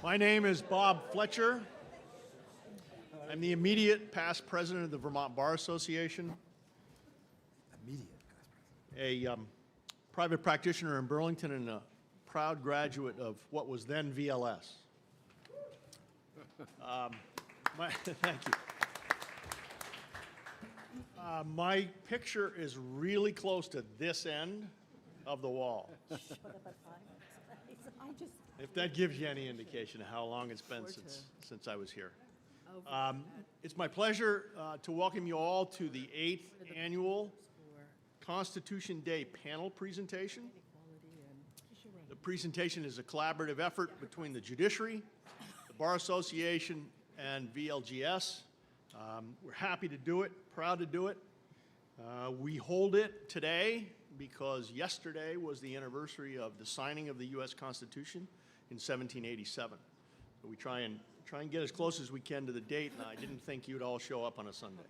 My name is Bob Fletcher. I'm the immediate past president of the Vermont Bar Association, a private practitioner in Burlington and a proud graduate of what was then VLS. Thank you. My picture is really close to this end of the wall. If that gives you any indication of how long it's been since I was here. It's my pleasure to welcome you all to the 8th annual Constitution Day panel presentation. The presentation is a collaborative effort between the judiciary, the Bar Association, and VLGS. We're happy to do it, proud to do it. We hold it today because yesterday was the anniversary of the signing of the U.S. Constitution in 1787. So we try and get as close as we can to the date, and I didn't think you'd all show up on a Sunday.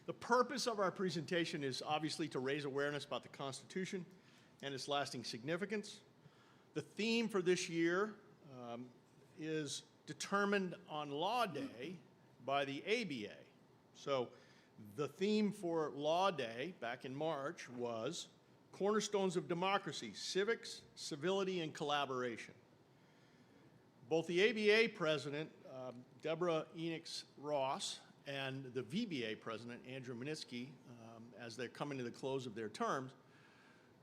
The purpose of our presentation is obviously to raise awareness about the Constitution and its lasting significance. The theme for this year is determined on Law Day by the ABA. So the theme for Law Day back in March was Cornerstones of Democracy, Civics, Civility, and Collaboration. Both the ABA president, Deborah Enix Ross, and the VBA president, Andrew Minitsky, as they're coming to the close of their terms,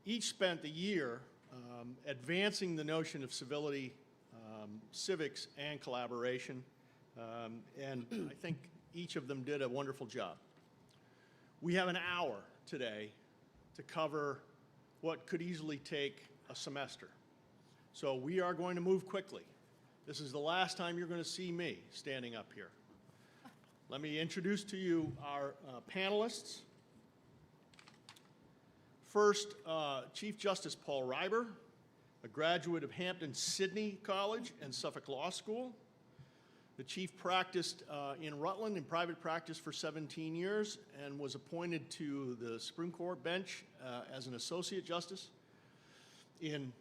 each spent the year advancing the notion of civility, civics, and collaboration, and I think each of them did a wonderful job. We have an hour today to cover what could easily take a semester. So we are going to move quickly. This is the last time you're going to see me standing up here. Let me introduce to you our panelists. First, Chief Justice Paul Reiber, a graduate of Hampton-Sydney College and Suffolk Law School. The chief practiced in Rutland in private practice for 17 years and was appointed to the Supreme Court bench as an associate justice in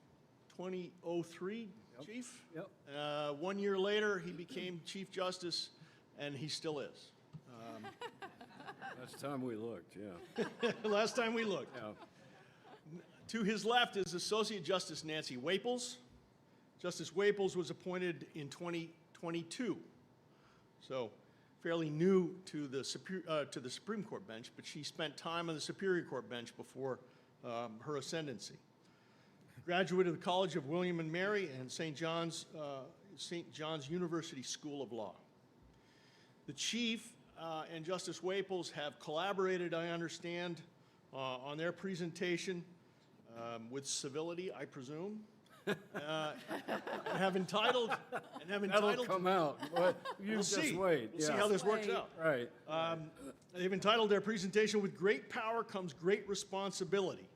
2003, yep. Chief? Yep. 1 year later, he became Chief Justice, and he still is. Last time we looked, yeah. Last time we looked. Yeah. To his left is Associate Justice Nancy Waples. Justice Waples was appointed in 2022, so fairly new to the Supreme Court bench, but she spent time on the Superior Court bench before her ascendancy. Graduate of the College of William and Mary and St. John's University School of Law. The Chief and Justice Waples have collaborated, I understand, on their presentation with Civility, I presume. Have entitled. That'll come out. Well, we'll see. Wait. We'll see how this works out. Right. They've entitled their presentation, "With Great Power Comes Great Responsibility,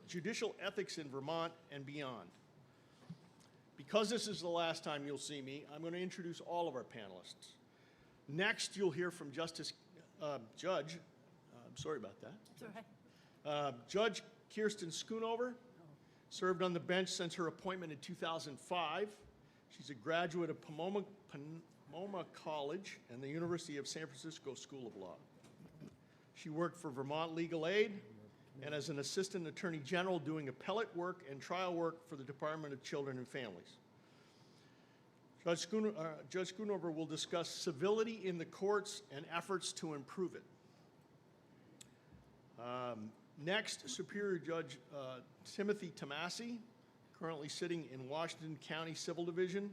Judicial Ethics in Vermont and Beyond." Because this is the last time you'll see me, I'm going to introduce all of our panelists. Next, you'll hear from Judge, I'm sorry about that. That's all right. Judge Kirsten Schoonover served on the bench since her appointment in 2005. She's a graduate of Pomona College and the University of San Francisco School of Law. She worked for Vermont Legal Aid and as an assistant attorney general doing appellate work and trial work for the Department of Children and Families. Judge Schoonover will discuss civility in the courts and efforts to improve it. Next, Superior Judge Timothy Tomasi, currently sitting in Washington County Civil Division,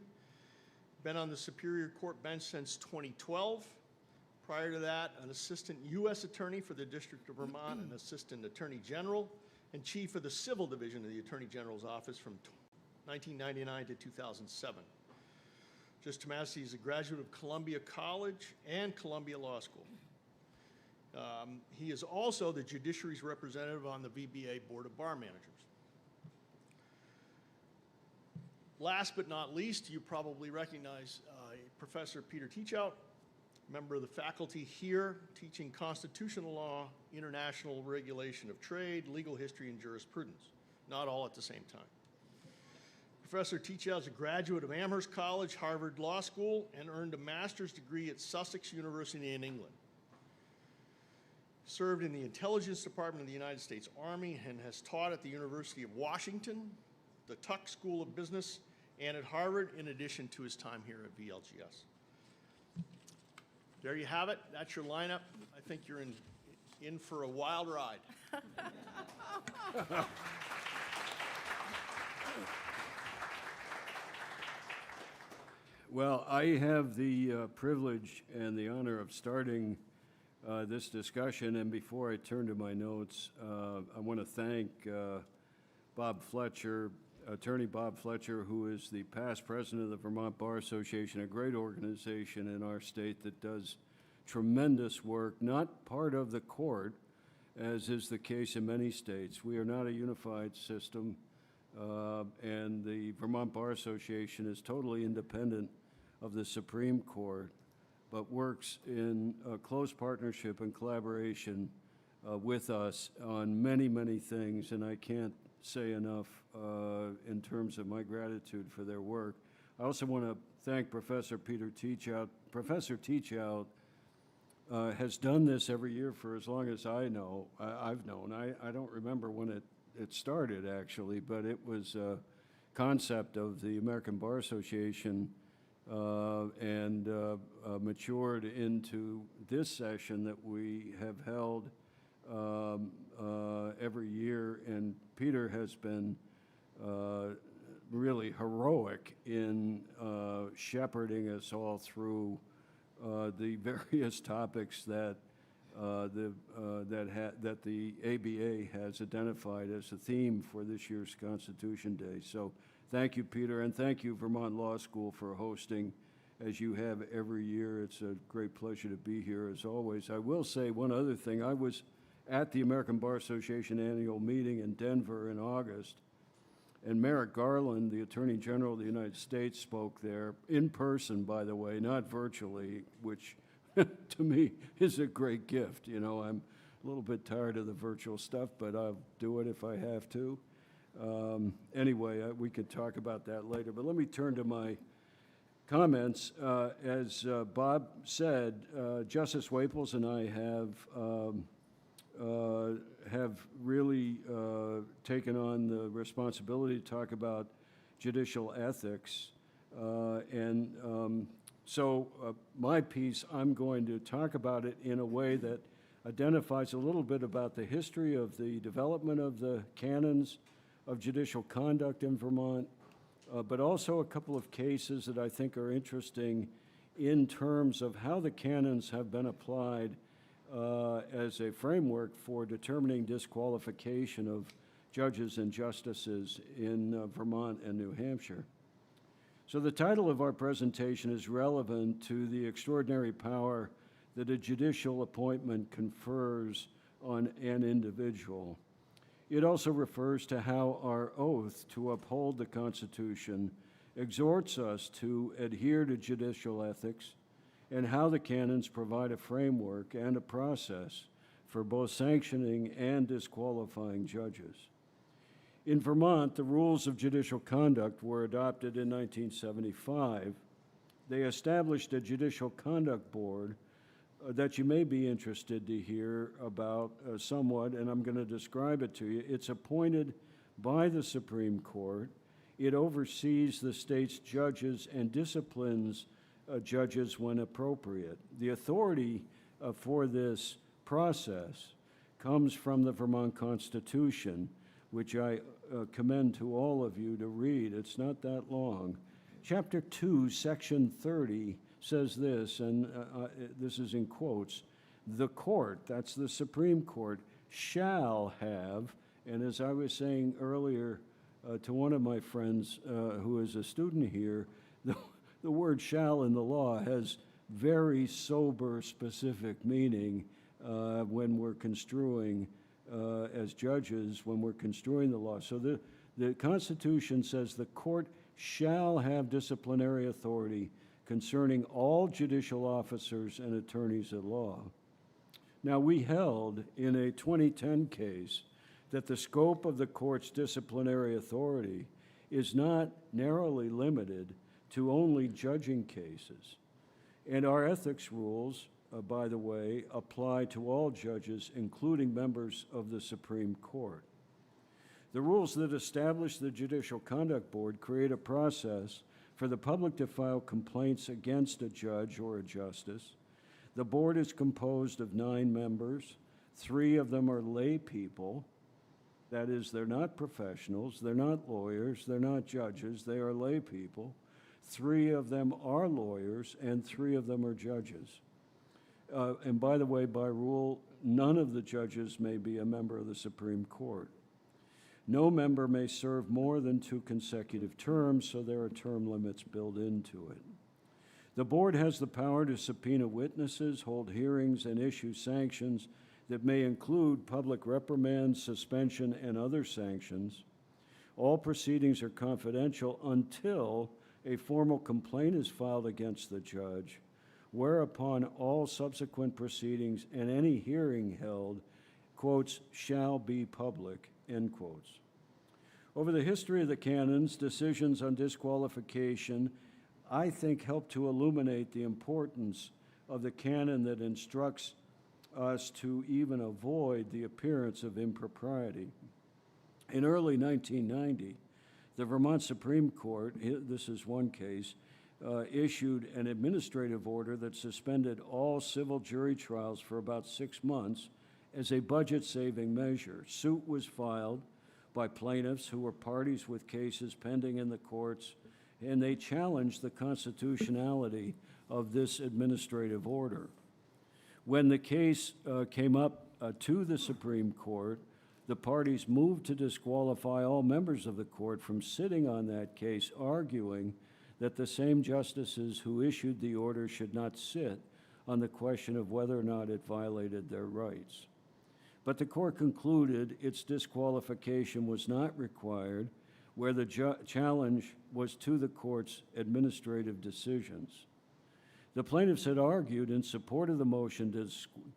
been on the Superior Court bench since 2012. Prior to that, an assistant U.S. attorney for the District of Vermont, an assistant attorney general, and chief of the Civil Division of the Attorney General's office from 1999 to 2007. Judge Tomasi is a graduate of Columbia College and Columbia Law School. He is also the judiciary's representative on the VBA Board of Bar Managers. Last but not least, you probably recognize Professor Peter Teachout, member of the faculty here, teaching constitutional law, international regulation of trade, legal history, and jurisprudence, not all at the same time. Professor Teachout is a graduate of Amherst College, Harvard Law School, and earned a master's degree at Sussex University in England. Served in the Intelligence Department of the United States Army and has taught at the University of Washington, the Tuck School of Business, and at Harvard, in addition to his time here at VLGS. There you have it. That's your lineup. I think you're in for a wild ride. Well, I have the privilege and the honor of starting this discussion, and before I turn to my notes, I want to thank Bob Fletcher, Attorney Bob Fletcher, who is the past president of the Vermont Bar Association, a great organization in our state that does tremendous work, not part of the court, as is the case in many states. We are not a unified system, and the Vermont Bar Association is totally independent of the Supreme Court, but works in close partnership and collaboration with us on many, many things, and I can't say enough in terms of my gratitude for their work. I also want to thank Professor Peter Teachout. Professor Teachout has done this every year for as long as I've known. I don't remember when it started, actually, but it was a concept of the American Bar Association and matured into this session that we have held every year, and Peter has been really heroic in shepherding us all through the various topics that that the ABA has identified as a theme for this year's Constitution Day. So thank you, Peter, and thank you, Vermont Law School, for hosting, as you have every year. It's a great pleasure to be here, as always. I will say one other thing. I was at the American Bar Association annual meeting in Denver in August, and Merrick Garland, the Attorney General of the United States, spoke there, in person, by the way, not virtually, which to me is a great gift. You know, I'm a little bit tired of the virtual stuff, but I'll do it if I have to. Anyway, we could talk about that later, but let me turn to my comments. As Bob said, Justice Waples and I have really taken on the responsibility to talk about judicial ethics. So my piece, I'm going to talk about it in a way that identifies a little bit about the history of the development of the canons of judicial conduct in Vermont, but also a couple of cases that I think are interesting in terms of how the canons have been applied as a framework for determining disqualification of judges and justices in Vermont and New Hampshire. So the title of our presentation is relevant to the extraordinary power that a judicial appointment confers on an individual. It also refers to how our oath to uphold the Constitution exhorts us to adhere to judicial ethics, and how the canons provide a framework and a process for both sanctioning and disqualifying judges. In Vermont, the rules of judicial conduct were adopted in 1975. They established a judicial conduct board that you may be interested to hear about somewhat, and I'm going to describe it to you. It's appointed by the Supreme Court. It oversees the state's judges and disciplines judges when appropriate. The authority for this process comes from the Vermont Constitution, which I commend to all of you to read. It's not that long. Chapter 2, Section 30 says this, and this is in quotes, "The court," that's the Supreme Court, "shall have," and as I was saying earlier to one of my friends who is a student here, the word "shall" in the law has very sober, specific meaning when we're construing, as judges, when we're construing the law. So the Constitution says the court shall have disciplinary authority concerning all judicial officers and attorneys at law. Now, we held in a 2010 case that the scope of the court's disciplinary authority is not narrowly limited to only judging cases. And our ethics rules, by the way, apply to all judges, including members of the Supreme Court. The rules that establish the Judicial Conduct Board create a process for the public to file complaints against a judge or a justice. The board is composed of 9 members. 3 of them are lay people. That is, they're not professionals, they're not lawyers, they're not judges, they are lay people. 3 of them are lawyers, and 3 of them are judges. And by the way, by rule, none of the judges may be a member of the Supreme Court. No member may serve more than 2 consecutive terms, so there are term limits built into it. The board has the power to subpoena witnesses, hold hearings, and issue sanctions that may include public reprimands, suspension, and other sanctions. All proceedings are confidential until a formal complaint is filed against the judge, whereupon all subsequent proceedings and any hearing held, quotes, shall be public, end quotes. Over the history of the canons, decisions on disqualification, I think, help to illuminate the importance of the canon that instructs us to even avoid the appearance of impropriety. In early 1990, the Vermont Supreme Court, this is one case, issued an administrative order that suspended all civil jury trials for about 6 months as a budget-saving measure. Suit was filed by plaintiffs who were parties with cases pending in the courts, and they challenged the constitutionality of this administrative order. When the case came up to the Supreme Court, the parties moved to disqualify all members of the court from sitting on that case, arguing that the same justices who issued the order should not sit on the question of whether or not it violated their rights. But the court concluded its disqualification was not required, where the challenge was to the court's administrative decisions. The plaintiffs had argued in support of the motion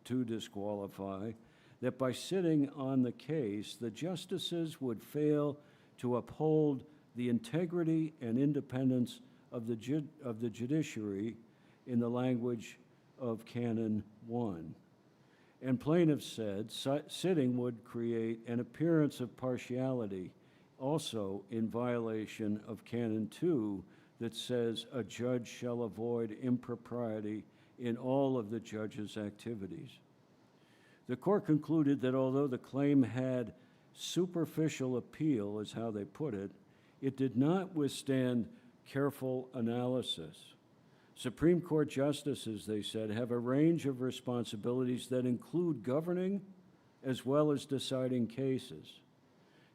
to disqualify that by sitting on the case, the justices would fail to uphold the integrity and independence of the judiciary in the language of Canon 1. And plaintiffs said sitting would create an appearance of partiality, also in violation of Canon 2, that says a judge shall avoid impropriety in all of the judge's activities. The court concluded that although the claim had superficial appeal, is how they put it, it did not withstand careful analysis. Supreme Court justices, they said, have a range of responsibilities that include governing as well as deciding cases.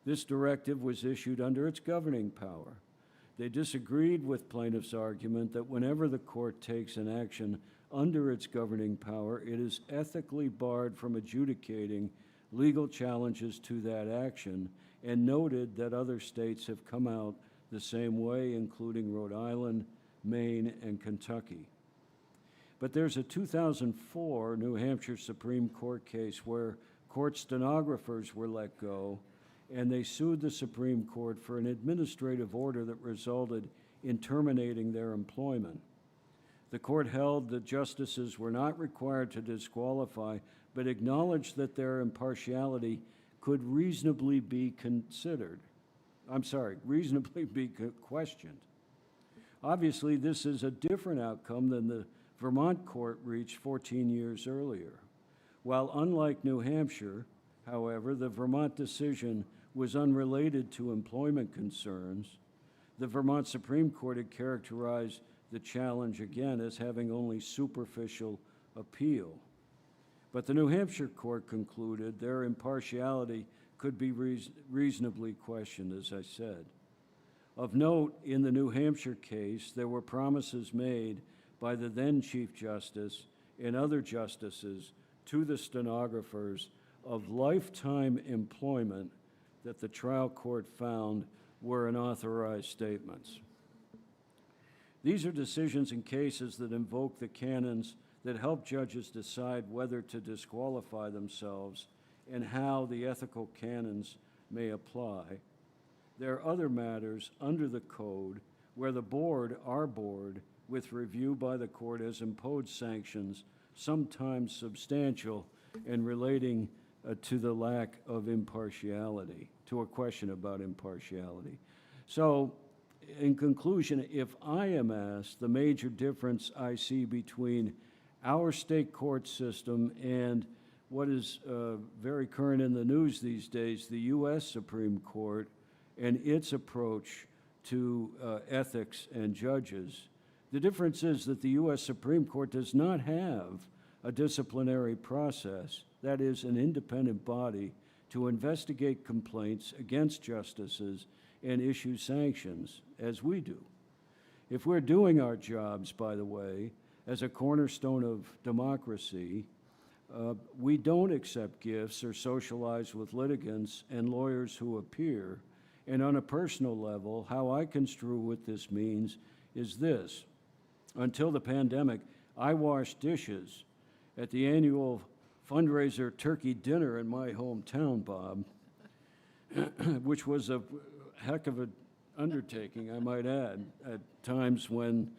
This directive was issued under its governing power. They disagreed with plaintiffs' argument that whenever the court takes an action under its governing power, it is ethically barred from adjudicating legal challenges to that action, and noted that other states have come out the same way, including Rhode Island, Maine, and Kentucky. But there's a 2004 New Hampshire Supreme Court case where court stenographers were let go, and they sued the Supreme Court for an administrative order that resulted in terminating their employment. The court held that justices were not required to disqualify, but acknowledged that their impartiality could reasonably be questioned. Obviously, this is a different outcome than the Vermont court reached 14 years earlier. While unlike New Hampshire, however, the Vermont decision was unrelated to employment concerns, the Vermont Supreme Court had characterized the challenge again as having only superficial appeal. But the New Hampshire court concluded their impartiality could be reasonably questioned, as I said. Of note, in the New Hampshire case, there were promises made by the then Chief Justice and other justices to the stenographers of lifetime employment that the trial court found were unauthorized statements. These are decisions in cases that invoke the canons that help judges decide whether to disqualify themselves and how the ethical canons may apply. There are other matters under the code where the board, our board, with review by the court, has imposed sanctions, sometimes substantial, and relating to the lack of impartiality, to a question about impartiality. So, in conclusion, if I am asked the major difference I see between our state court system and what is very current in the news these days, the U.S. Supreme Court and its approach to ethics and judges, the difference is that the U.S. Supreme Court does not have a disciplinary process, that is, an independent body to investigate complaints against justices and issue sanctions, as we do. If we're doing our jobs, by the way, as a cornerstone of democracy, we don't accept gifts or socialize with litigants and lawyers who appear. And on a personal level, how I construe what this means is this. Until the pandemic, I washed dishes at the annual fundraiser turkey dinner in my hometown, Bob, which was a heck of an undertaking, I might add, at times when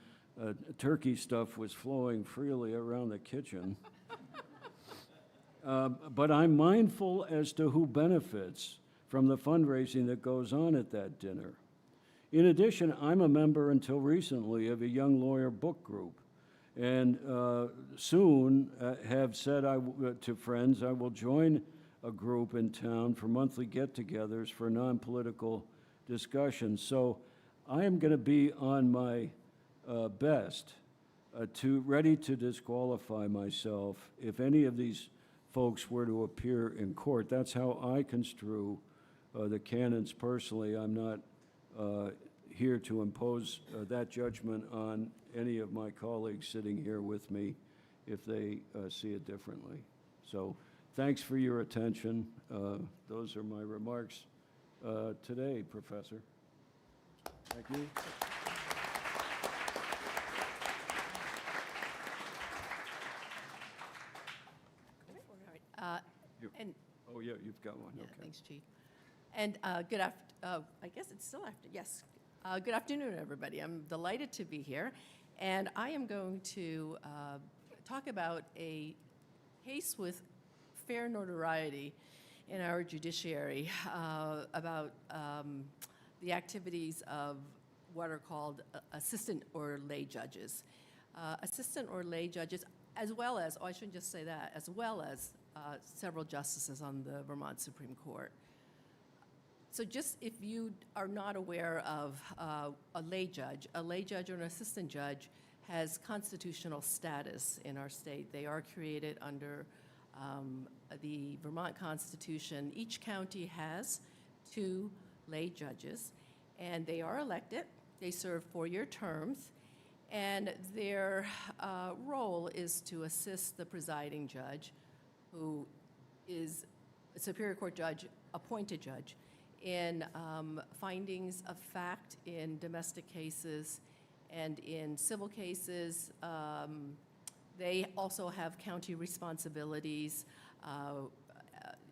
turkey stuff was flowing freely around the kitchen. But I'm mindful as to who benefits from the fundraising that goes on at that dinner. In addition, I'm a member until recently of a young lawyer book group, and soon have said to friends I will join a group in town for monthly get-togethers for non-political discussions. So I am going to be on my best ready to disqualify myself if any of these folks were to appear in court. That's how I construe the canons personally. I'm not here to impose that judgment on any of my colleagues sitting here with me if they see it differently. So thanks for your attention. Those are my remarks today, Professor. Thank you. Oh, yeah, you've got one. Yeah, Okay. thanks, Chief. And good I guess it's still after, yes. Good afternoon, everybody. I'm delighted to be here. And I am going to talk about a case with fair notoriety in our judiciary about the activities of what are called assistant or lay judges. Assistant or lay judges, as well as, oh, I shouldn't just say that, as well as several justices on the Vermont Supreme Court. So just if you are not aware of a lay judge or an assistant judge has constitutional status in our state. They are created under the Vermont Constitution. Each county has 2 lay judges, and they are elected. They serve 4-year terms, and their role is to assist the presiding judge, who is a Superior Court judge, appointed judge, in findings of fact in domestic cases and in civil cases. They also have county responsibilities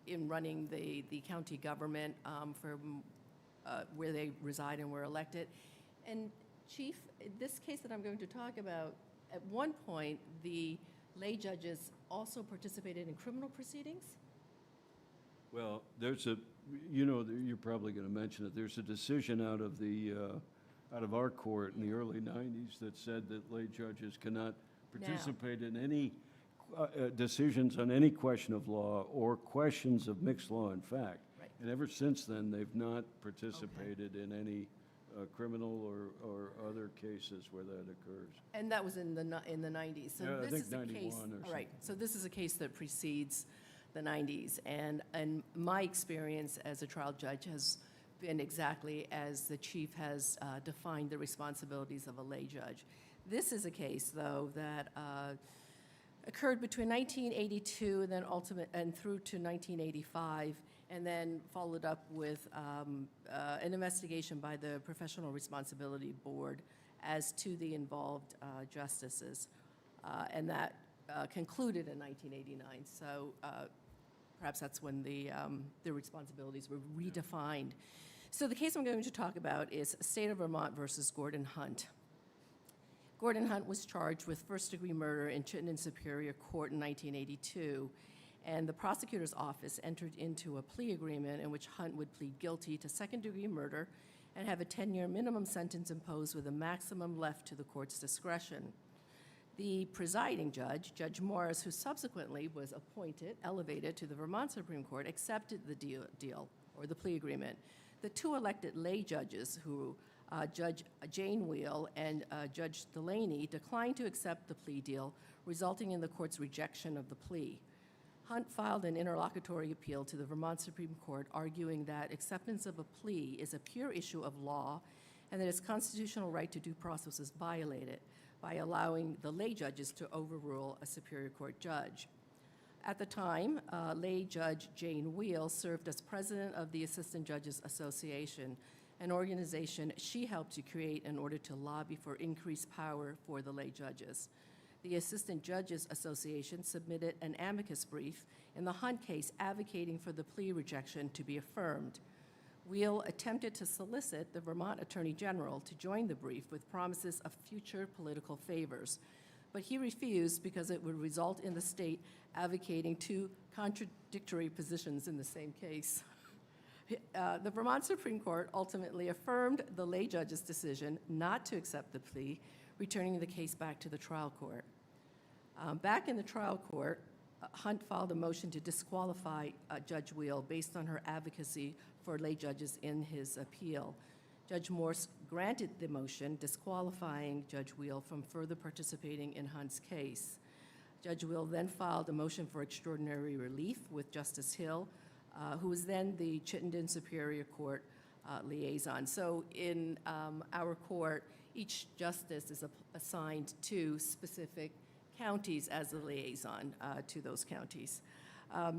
in running the county government for where they reside and were elected. And Chief, this case that I'm going to talk about, at one point, the lay judges also participated in criminal proceedings? Well, there's a, you know, you're probably going to mention it. There's a decision out of our court in the early 90s that said that lay judges cannot participate in any decisions on any question of law or questions of mixed law and fact. Right. And ever since then, they've not participated in any criminal or other cases where that occurs. And that was in the 90s. So Yeah, I this think is a 91 case, or all right. something. So this is a case that precedes the 90s, and my experience as a trial judge has been exactly as the chief has defined the responsibilities of a lay judge. This is a case, though, that occurred between 1982 and through to 1985, and then followed up with an investigation by the Professional Responsibility Board as to the involved justices, and that concluded in 1989. So perhaps that's when the responsibilities were redefined. So the case I'm going to talk about is State of Vermont versus Gordon Hunt. Gordon Hunt was charged with first-degree murder in Chittenden Superior Court in 1982, and the prosecutor's office entered into a plea agreement in which Hunt would plead guilty to second-degree murder and have a 10-year minimum sentence imposed with a maximum left to the court's discretion. The presiding judge, Judge Morris, who subsequently was elevated to the Vermont Supreme Court, accepted the deal or the plea agreement. The two elected lay judges, Judge Jane Wheel and Judge Delaney, declined to accept the plea deal, resulting in the court's rejection of the plea. Hunt filed an interlocutory appeal to the Vermont Supreme Court, arguing that acceptance of a plea is a pure issue of law and that his constitutional right to due process is violated by allowing the lay judges to overrule a Superior Court judge. At the time, lay Judge Jane Wheel served as president of the Assistant Judges Association, an organization she helped to create in order to lobby for increased power for the lay judges. The Assistant Judges Association submitted an amicus brief in the Hunt case advocating for the plea rejection to be affirmed. Wheel attempted to solicit the Vermont Attorney General to join the brief with promises of future political favors, but he refused because it would result in the state advocating two contradictory positions in the same case. The Vermont Supreme Court ultimately affirmed the lay judge's decision not to accept the plea, returning the case back to the trial court. Back in the trial court, Hunt filed a motion to disqualify Judge Wheel based on her advocacy for lay judges in his appeal. Judge Morse granted the motion, disqualifying Judge Wheel from further participating in Hunt's case. Judge Wheel then filed a motion for extraordinary relief with Justice Hill, who was then the Chittenden Superior Court liaison. So in our court, each justice is assigned to specific counties as a liaison to those counties.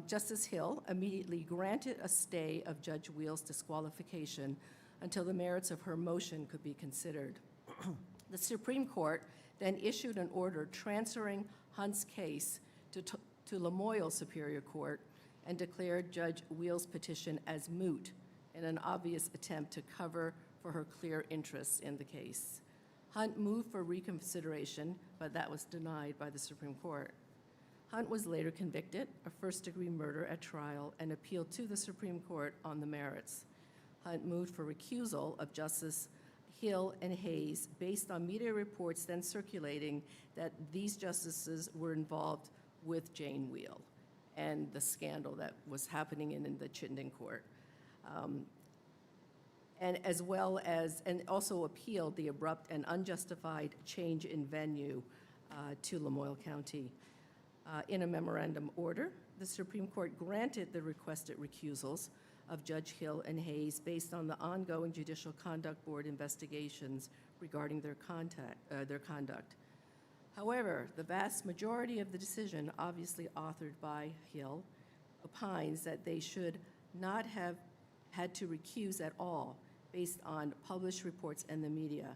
Justice Hill immediately granted a stay of Judge Wheel's disqualification until the merits of her motion could be considered. The Supreme Court then issued an order transferring Hunt's case to Lamoille Superior Court and declared Judge Wheel's petition as moot in an obvious attempt to cover for her clear interests in the case. Hunt moved for reconsideration, but that was denied by the Supreme Court. Hunt was later convicted of first-degree murder at trial and appealed to the Supreme Court on the merits. Hunt moved for recusal of Justice Hill and Hayes based on media reports then circulating that these justices were involved with Jane Wheel and the scandal that was happening in the Chittenden court. And also appealed the abrupt and unjustified change in venue to Lamoille County. In a memorandum order, the Supreme Court granted the requested recusals of Judge Hill and Hayes based on the ongoing Judicial Conduct Board investigations regarding their conduct. However, the vast majority of the decision, obviously authored by Hill, opines that they should not have had to recuse at all based on published reports and the media,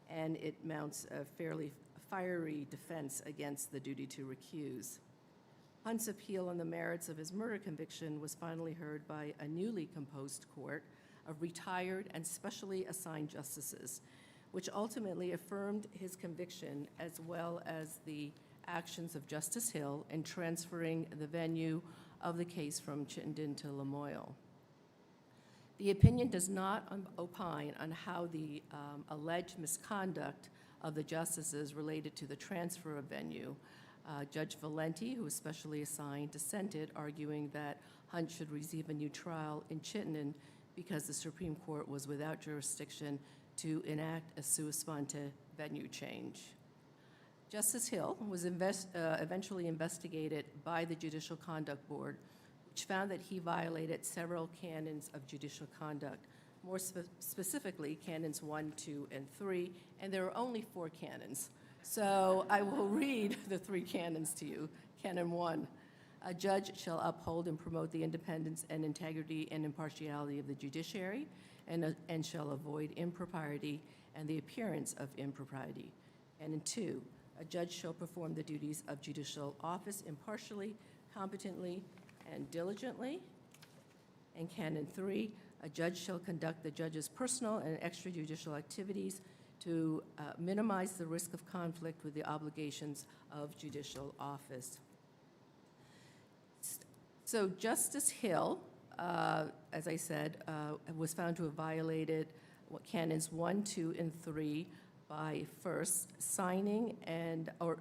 and it mounts a fairly fiery defense against the duty to recuse. Hunt's appeal on the merits of his murder conviction was finally heard by a newly composed court of retired and specially assigned justices, which ultimately affirmed his conviction as well as the actions of Justice Hill in transferring the venue of the case from Chittenden to Lamoille. The opinion does not opine on how the alleged misconduct of the justices related to the transfer of venue. Judge Valenti, who was specially assigned, dissented, arguing that Hunt should receive a new trial in Chittenden because the Supreme Court was without jurisdiction to enact a sua sponte venue change. Justice Hill was eventually investigated by the Judicial Conduct Board, which found that he violated several canons of judicial conduct, more specifically canons 1, 2, and 3, and there are only 4 canons. So I will read the 3 canons to you. Canon 1, a judge shall uphold and promote the independence and integrity and impartiality of the judiciary and shall avoid impropriety and the appearance of impropriety. Canon 2, a judge shall perform the duties of judicial office impartially, competently, and diligently. And Canon 3, A judge shall conduct the judge's personal and extrajudicial activities to minimize the risk of conflict with the obligations of judicial office. So Justice Hill, as I said, was found to have violated Canons 1, 2, and 3 by first signing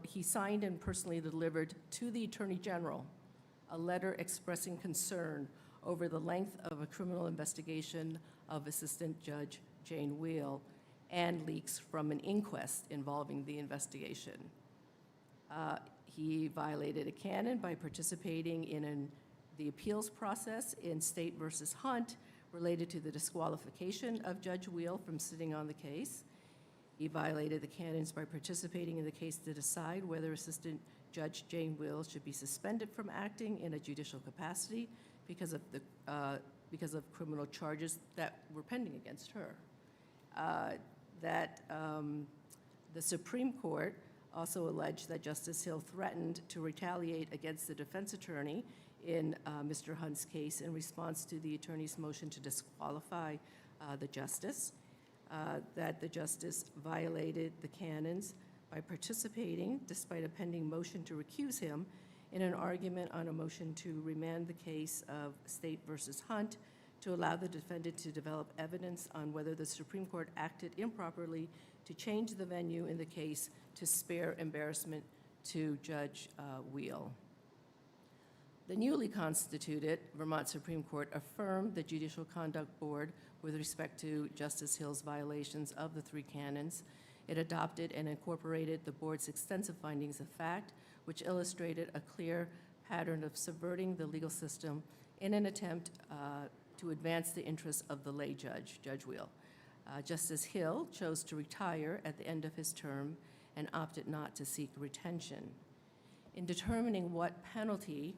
he signed and personally delivered to the Attorney General a letter expressing concern over the length of a criminal investigation of Assistant Judge Jane Wheel and leaks from an inquest involving the investigation. He violated a canon by participating in the appeals process in State versus Hunt related to the disqualification of Judge Wheel from sitting on the case. He violated the canons by participating in the case to decide whether Assistant Judge Jane Wheel should be suspended from acting in a judicial capacity because of criminal charges that were pending against her. The Supreme Court also alleged that Justice Hill threatened to retaliate against the defense attorney in Mr. Hunt's case in response to the attorney's motion to disqualify the justice, that the justice violated the canons by participating, despite a pending motion to recuse him, in an argument on a motion to remand the case of State versus Hunt to allow the defendant to develop evidence on whether the Supreme Court acted improperly to change the venue in the case to spare embarrassment to Judge Wheel. The newly constituted Vermont Supreme Court affirmed the Judicial Conduct Board with respect to Justice Hill's violations of the 3 canons. It adopted and incorporated the board's extensive findings of fact, which illustrated a clear pattern of subverting the legal system in an attempt to advance the interests of the lay judge, Judge Wheel. Justice Hill chose to retire at the end of his term and opted not to seek retention. In determining what penalty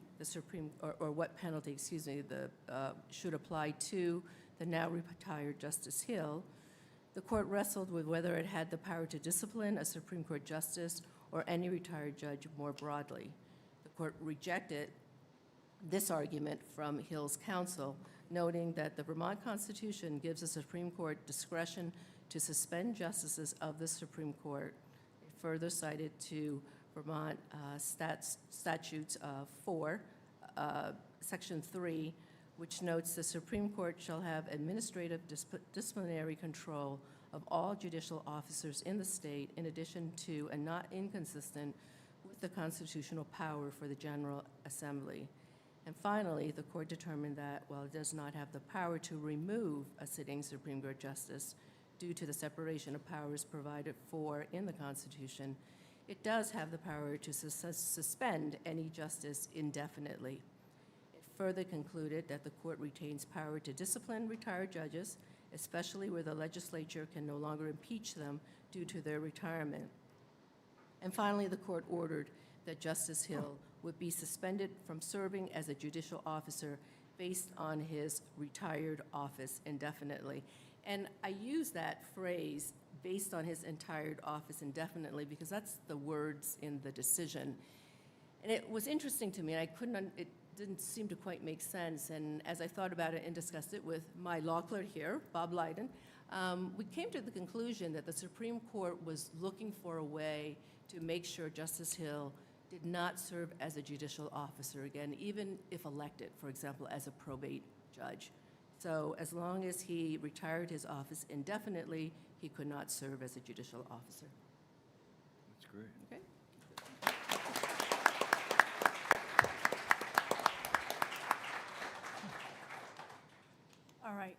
should apply to the now retired Justice Hill, the court wrestled with whether it had the power to discipline a Supreme Court justice or any retired judge more broadly. The court rejected this argument from Hill's counsel, noting that the Vermont Constitution gives the Supreme Court discretion to suspend justices of the Supreme Court. It further cited to Vermont Statutes 4, Section 3, which notes the Supreme Court shall have administrative disciplinary control of all judicial officers in the state, in addition to and not inconsistent with the constitutional power for the General Assembly. And finally, the court determined that while it does not have the power to remove a sitting Supreme Court justice due to the separation of powers provided for in the Constitution, it does have the power to suspend any justice indefinitely. It further concluded that the court retains power to discipline retired judges, especially where the legislature can no longer impeach them due to their retirement. And finally, the court ordered that Justice Hill would be suspended from serving as a judicial officer based on his retired office indefinitely. And I use that phrase, based on his retired office indefinitely, because that's the words in the decision. And it was interesting to me, and it didn't seem to quite make sense. And as I thought about it and discussed it with my law clerk here, Bob Leiden, we came to the conclusion that the Supreme Court was looking for a way to make sure Justice Hill did not serve as a judicial officer again, even if elected, for example, as a probate judge. So as long as he retired his office indefinitely, he could not serve as a judicial officer. That's great. Okay? All right.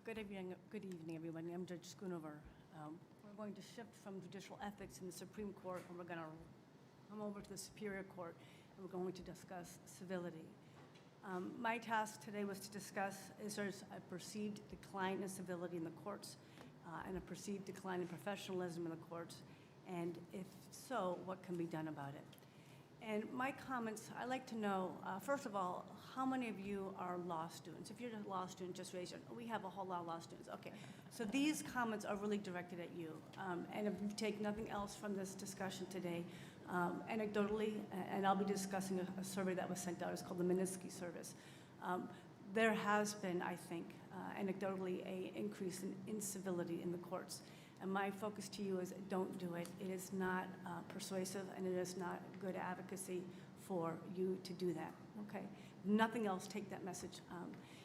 Good evening, everybody. I'm Judge Schoonover. We're going to shift from judicial ethics in the Supreme Court, and we're going to come over to the Superior Court, and we're going to discuss civility. My task today was to discuss is there's a perceived decline in civility in the courts and a perceived decline in professionalism in the courts, and if so, what can be done about it? And my comments, I'd like to know, first of all, how many of you are law students? If you're a law student, just raise your hand. We have a whole lot of law students. Okay. So these comments are really directed at you. And if you take nothing else from this discussion today, anecdotally, and I'll be discussing a survey that was sent out. It's called the Minsky Service. There has been, I think, anecdotally, a increase in incivility in the courts. And my focus to you is don't do it. It is not persuasive, and it is not good advocacy for you to do that, okay? Nothing else, take that message.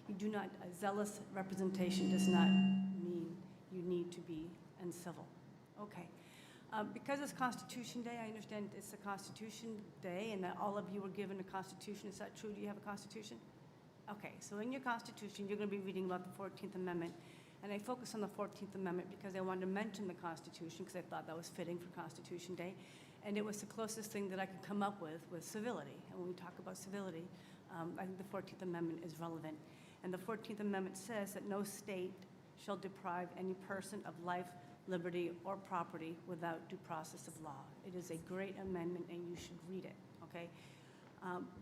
You do not, zealous representation does not mean you need to be uncivil, okay? Because it's Constitution Day, I understand it's a Constitution Day and that all of you were given a Constitution. Is that true? Do you have a Constitution? Okay, so in your Constitution, you're going to be reading about the 14th Amendment. And I focus on the 14th Amendment because I wanted to mention the Constitution because I thought that was fitting for Constitution Day. And it was the closest thing that I could come up with civility. And when we talk about civility, I think the 14th Amendment is relevant. And the 14th Amendment says that no state shall deprive any person of life, liberty, or property without due process of law. It is a great amendment, and you should read it, okay?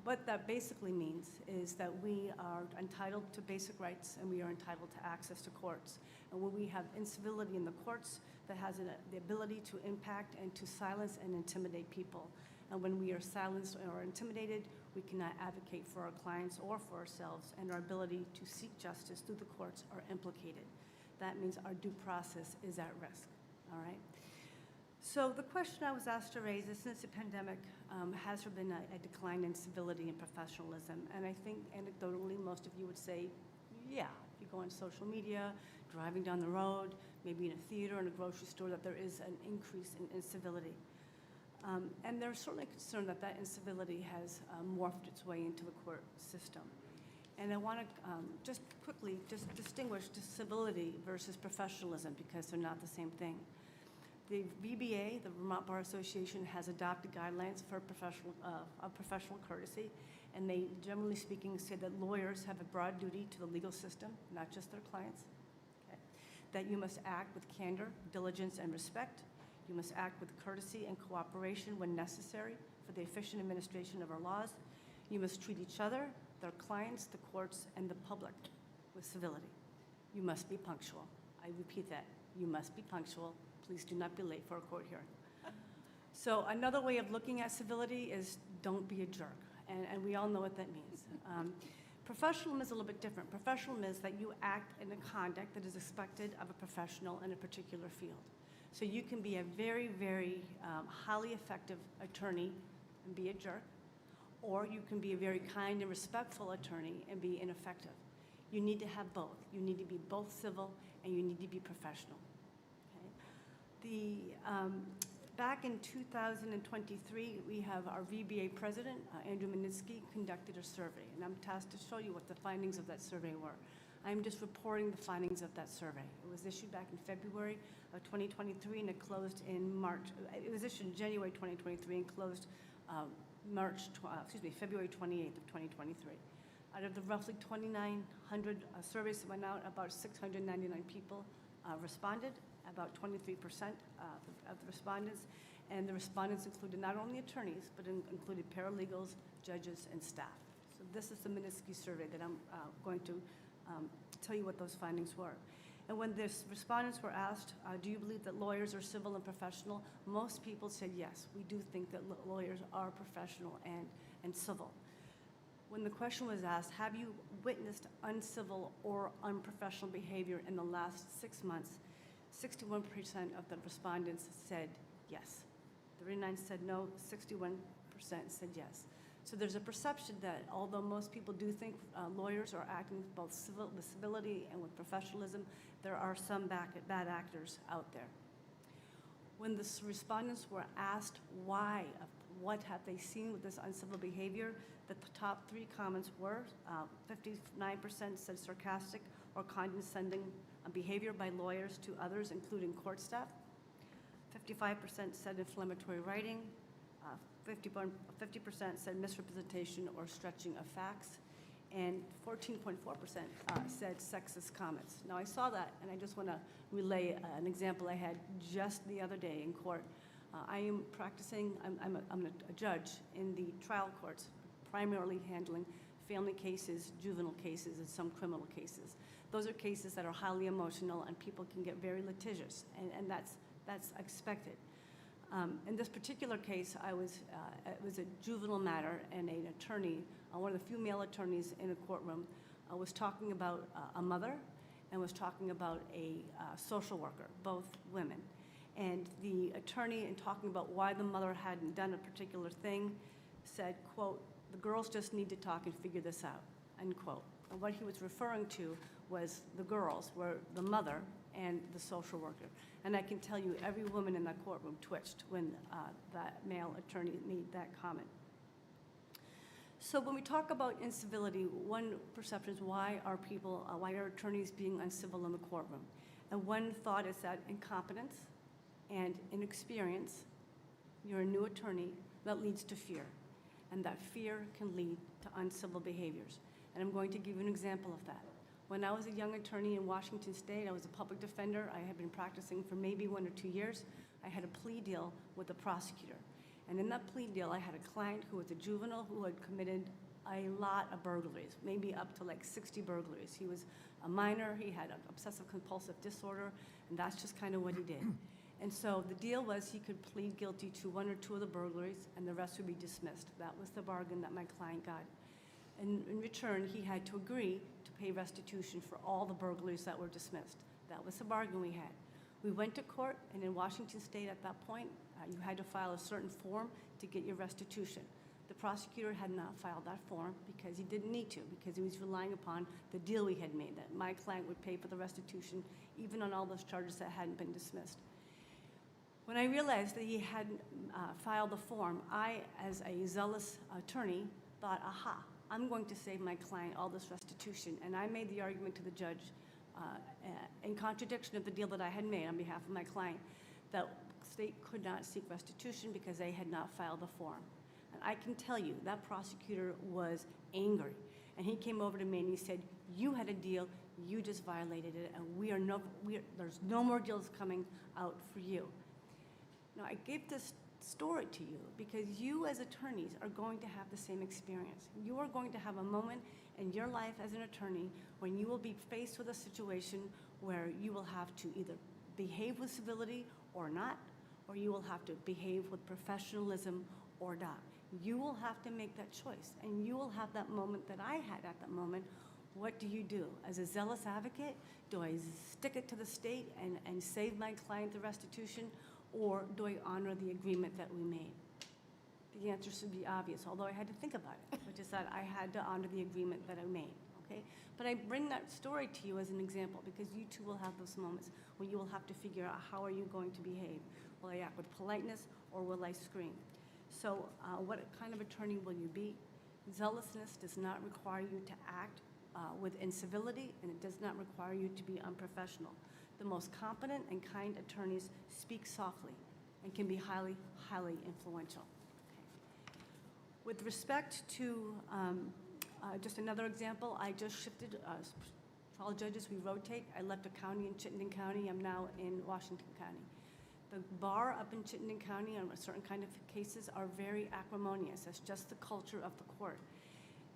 What that basically means is that we are entitled to basic rights, and we are entitled to access to courts. And when we have incivility in the courts, that has the ability to impact and to silence and intimidate people. And when we are silenced or intimidated, we cannot advocate for our clients or for ourselves, and our ability to seek justice through the courts are implicated. That means our due process is at risk, all right? So the question I was asked to raise is, since the pandemic, has there been a decline in civility and professionalism? And I think anecdotally, most of you would say, yeah. If you go on social media, driving down the road, maybe in a theater, in a grocery store, that there is an increase in incivility. And they're certainly concerned that that incivility has morphed its way into the court system. And I want to just quickly distinguish civility versus professionalism, because they're not the same thing. The VBA, the Vermont Bar Association, has adopted guidelines for professional courtesy, and they, generally speaking, say that lawyers have a broad duty to the legal system, not just their clients. Okay? That you must act with candor, diligence, and respect. You must act with courtesy and cooperation when necessary for the efficient administration of our laws. You must treat each other, their clients, the courts, and the public with civility. You must be punctual. I repeat that. You must be punctual. Please do not be late for a court hearing. So another way of looking at civility is don't be a jerk. And we all know what that means. Professionalism is a little bit different. Professionalism is that you act in a conduct that is expected of a professional in a particular field. So you can be a very, very highly effective attorney and be a jerk, or you can be a very kind and respectful attorney and be ineffective. You need to have both. You need to be both civil and you need to be professional. Okay? Back in 2023, we have our VBA president, Andrew Minitsky, conducted a survey, and I'm tasked to show you what the findings of that survey were. I'm just reporting the findings of that survey. It was issued back in February of 2023, and it closed in March. It was issued in January 2023 and closed February 28th of 2023. Out of the roughly 2,900 surveys that went out, about 699 people responded, about 23% of the respondents. And the respondents included not only attorneys, but included paralegals, judges, and staff. So this is the Minitsky survey that I'm going to tell you what those findings were. And when the respondents were asked, do you believe that lawyers are civil and professional? Most people said yes. We do think that lawyers are professional and civil. When the question was asked, have you witnessed uncivil or unprofessional behavior in the last 6 months, 61% of the respondents said yes. 39% said no, 61% said yes. So there's a perception that although most people do think lawyers are acting both with civility and with professionalism, there are some bad actors out there. When the respondents were asked why, what have they seen with this uncivil behavior, the top 3 comments were 59% said sarcastic or condescending behavior by lawyers to others, including court staff. 55% said inflammatory writing. 50% said misrepresentation or stretching of facts, and 14.4% said sexist comments. Now, I saw that, and I just want to relay an example I had just the other day in court. I am practicing, I'm a judge in the trial courts, primarily handling family cases, juvenile cases, and some criminal cases. Those are cases that are highly emotional, and people can get very litigious, and that's expected. In this particular case, it was a juvenile matter, and an attorney, one of the few male attorneys in a courtroom, was talking about a mother and was talking about a social worker, both women. And the attorney, in talking about why the mother hadn't done a particular thing, said, quote, "The girls just need to talk and figure this out," unquote. And what he was referring to was the girls, were the mother and the social worker. And I can tell you, every woman in that courtroom twitched when that male attorney made that comment. So when we talk about incivility, one perception is why are attorneys being uncivil in the courtroom? And one thought is that incompetence and inexperience, you're a new attorney, that leads to fear. And that fear can lead to uncivil behaviors. And I'm going to give you an example of that. When I was a young attorney in Washington State, I was a public defender. I had been practicing for maybe 1 or 2 years. I had a plea deal with the prosecutor. And in that plea deal, I had a client who was a juvenile who had committed a lot of burglaries, maybe up to like 60 burglaries. He was a minor, he had an obsessive compulsive disorder, and that's just kind of what he did. And so the deal was he could plead guilty to 1 or 2 of the burglaries, and the rest would be dismissed. That was the bargain that my client got. And in return, he had to agree to pay restitution for all the burglaries that were dismissed. That was the bargain we had. We went to court, and in Washington State at that point, you had to file a certain form to get your restitution. The prosecutor had not filed that form because he didn't need to, because he was relying upon the deal we had made, that my client would pay for the restitution even on all those charges that hadn't been dismissed. When I realized that he hadn't filed the form, I, as a zealous attorney, thought, aha, I'm going to save my client all this restitution. And I made the argument to the judge, in contradiction of the deal that I had made on behalf of my client, that the state could not seek restitution because they had not filed the form. And I can tell you, that prosecutor was angry. And he came over to me and he said, "You had a deal, you just violated it, and there's no more deals coming out for you." Now, I gave this story to you because you as attorneys are going to have the same experience. You are going to have a moment in your life as an attorney when you will be faced with a situation where you will have to either behave with civility or not, or you will have to behave with professionalism or not. You will have to make that choice, and you will have that moment that I had at that moment. What do you do? As a zealous advocate, do I stick it to the state and save my client the restitution, or do I honor the agreement that we made? The answer should be obvious, although I had to think about it, which is that I had to honor the agreement that I made, okay? But I bring that story to you as an example because you too will have those moments when you will have to figure out how are you going to behave. Will I act with politeness or will I scream? So what kind of attorney will you be? Zealousness does not require you to act with incivility, and it does not require you to be unprofessional. The most competent and kind attorneys speak softly and can be highly, highly influential. Okay. With respect to, just another example, I just shifted trial judges, we rotate. I left a county in Chittenden County, I'm now in Washington County. The bar up in Chittenden County on a certain kind of cases are very acrimonious. That's just the culture of the court.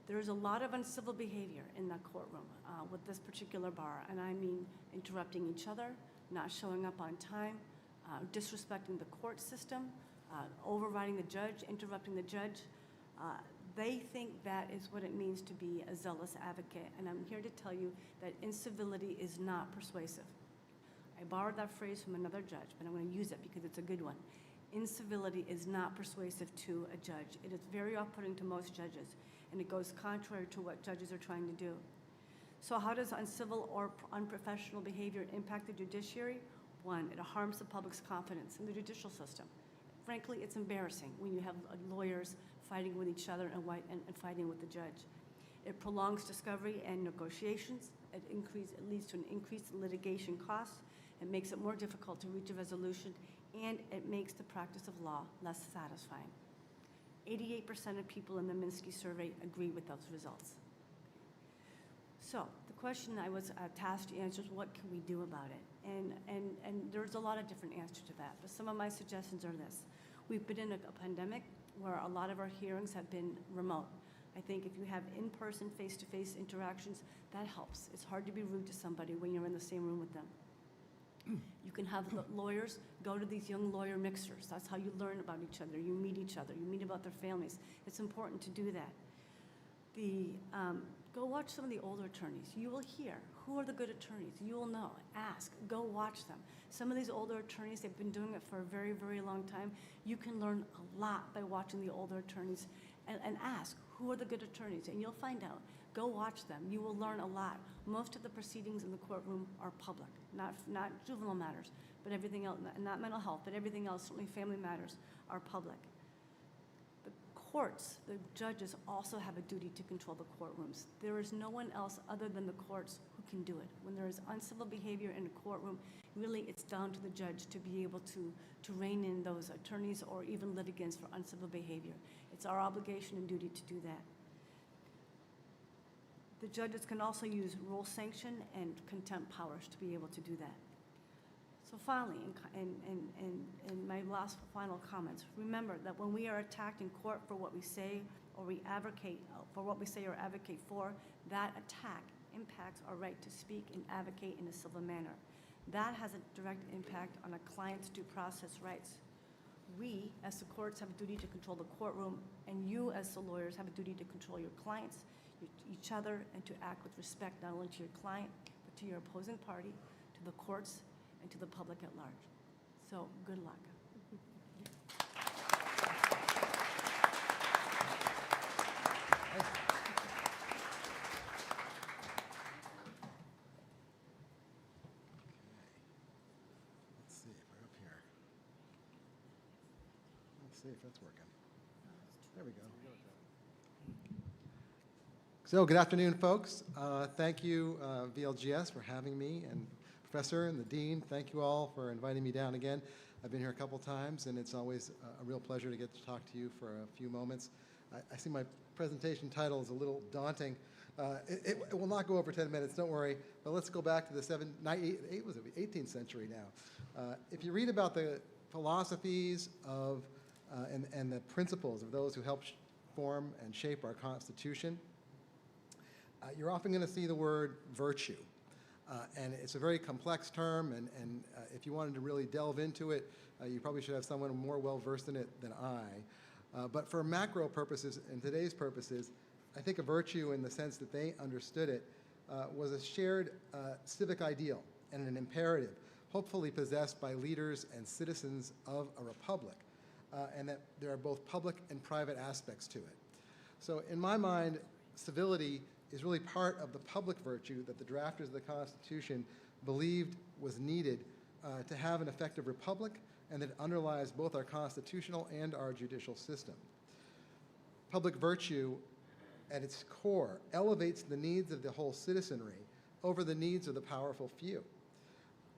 There's a lot of uncivil behavior in that courtroom with this particular bar, and I mean interrupting each other, not showing up on time, disrespecting the court system, overriding the judge, interrupting the judge. They think that is what it means to be a zealous advocate, and I'm here to tell you that incivility is not persuasive. I borrowed that phrase from another judge, but I'm going to use it because it's a good one. Incivility is not persuasive to a judge. It is very off-putting to most judges, and it goes contrary to what judges are trying to do. So how does uncivil or unprofessional behavior impact the judiciary? One, it harms the public's confidence in the judicial system. Frankly, it's embarrassing when you have lawyers fighting with each other and fighting with the judge. It prolongs discovery and negotiations. It leads to an increase in litigation costs. It makes it more difficult to reach a resolution, and it makes the practice of law less satisfying. 88% of people in the Minsky survey agree with those results. So the question I was tasked to answer is, what can we do about it? And there's a lot of different answers to that, but some of my suggestions are this. We've been in a pandemic where a lot of our hearings have been remote. I think if you have in-person, face-to-face interactions, that helps. It's hard to be rude to somebody when you're in the same room with them. You can have lawyers go to these young lawyer mixers. That's how you learn about each other. You meet each other. You meet about their families. It's important to do that. Go watch some of the older attorneys. You will hear Who are the good attorneys? You will know. Ask. Go watch them. Some of these older attorneys, they've been doing it for a very, very long time. You can learn a lot by watching the older attorneys and ask, who are the good attorneys? And you'll find out. Go watch them. You will learn a lot. Most of the proceedings in the courtroom are public, not juvenile matters, but everything else, not mental health, but everything else, certainly family matters, are public. The courts, the judges also have a duty to control the courtrooms. There is no one else other than the courts who can do it. When there is uncivil behavior in a courtroom, really it's down to the judge to be able to rein in those attorneys or even litigants for uncivil behavior. It's our obligation and duty to do that. The judges can also use rule sanction and contempt powers to be able to do that. So finally, in my last final comments, remember that when we are attacked in court for what we say or we advocate for what we say or advocate for, that attack impacts our right to speak and advocate in a civil manner. That has a direct impact on a client's due process rights. We, as the courts, have a duty to control the courtroom, and you, as the lawyers, have a duty to control your clients, each other, and to act with respect not only to your client, but to your opposing party, to the courts, and to the public at large. So, good luck. Let's see if we're up here. Let's see if that's working. There we go. So, good afternoon, folks. Thank you, VLGS, for having me, and Professor and the Dean, thank you all for inviting me down again. I've been here a couple times, and it's always a real pleasure to get to talk to you for a few moments. I see my presentation title is a little daunting. It will not go over 10 minutes, don't worry, but let's go back to the 18th century now. If you read about the philosophies of and the principles of those who helped form and shape our Constitution, you're often going to see the word virtue. And it's a very complex term, and if you wanted to really delve into it, you probably should have someone more well-versed in it than I. But for macro purposes and today's purposes, I think a virtue in the sense that they understood it was a shared civic ideal and an imperative, hopefully possessed by leaders and citizens of a republic, and that there are both public and private aspects to it. So in my mind, civility is really part of the public virtue that the drafters of the Constitution believed was needed to have an effective republic, and that underlies both our constitutional and our judicial system. Public virtue, at its core, elevates the needs of the whole citizenry over the needs of the powerful few.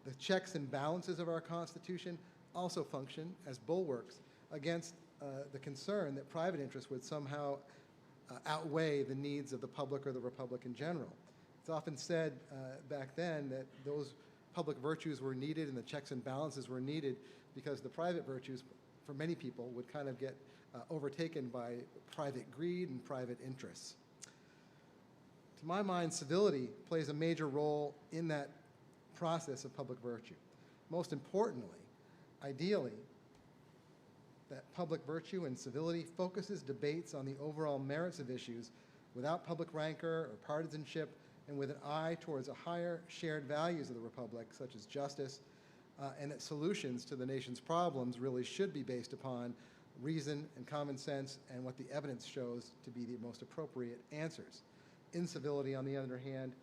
The checks and balances of our Constitution also function as bulwarks against the concern that private interests would somehow outweigh the needs of the public or the republic in general. It's often said back then that those public virtues were needed and the checks and balances were needed because the private virtues, for many people, would kind of get overtaken by private greed and private interests. To my mind, civility plays a major role in that process of public virtue. Most importantly, ideally, that public virtue and civility focuses debates on the overall merits of issues without public rancor or partisanship, and with an eye towards a higher shared values of the republic, such as justice, and that solutions to the nation's problems really should be based upon reason and common sense and what the evidence shows to be the most appropriate answers. Incivility, on the other hand,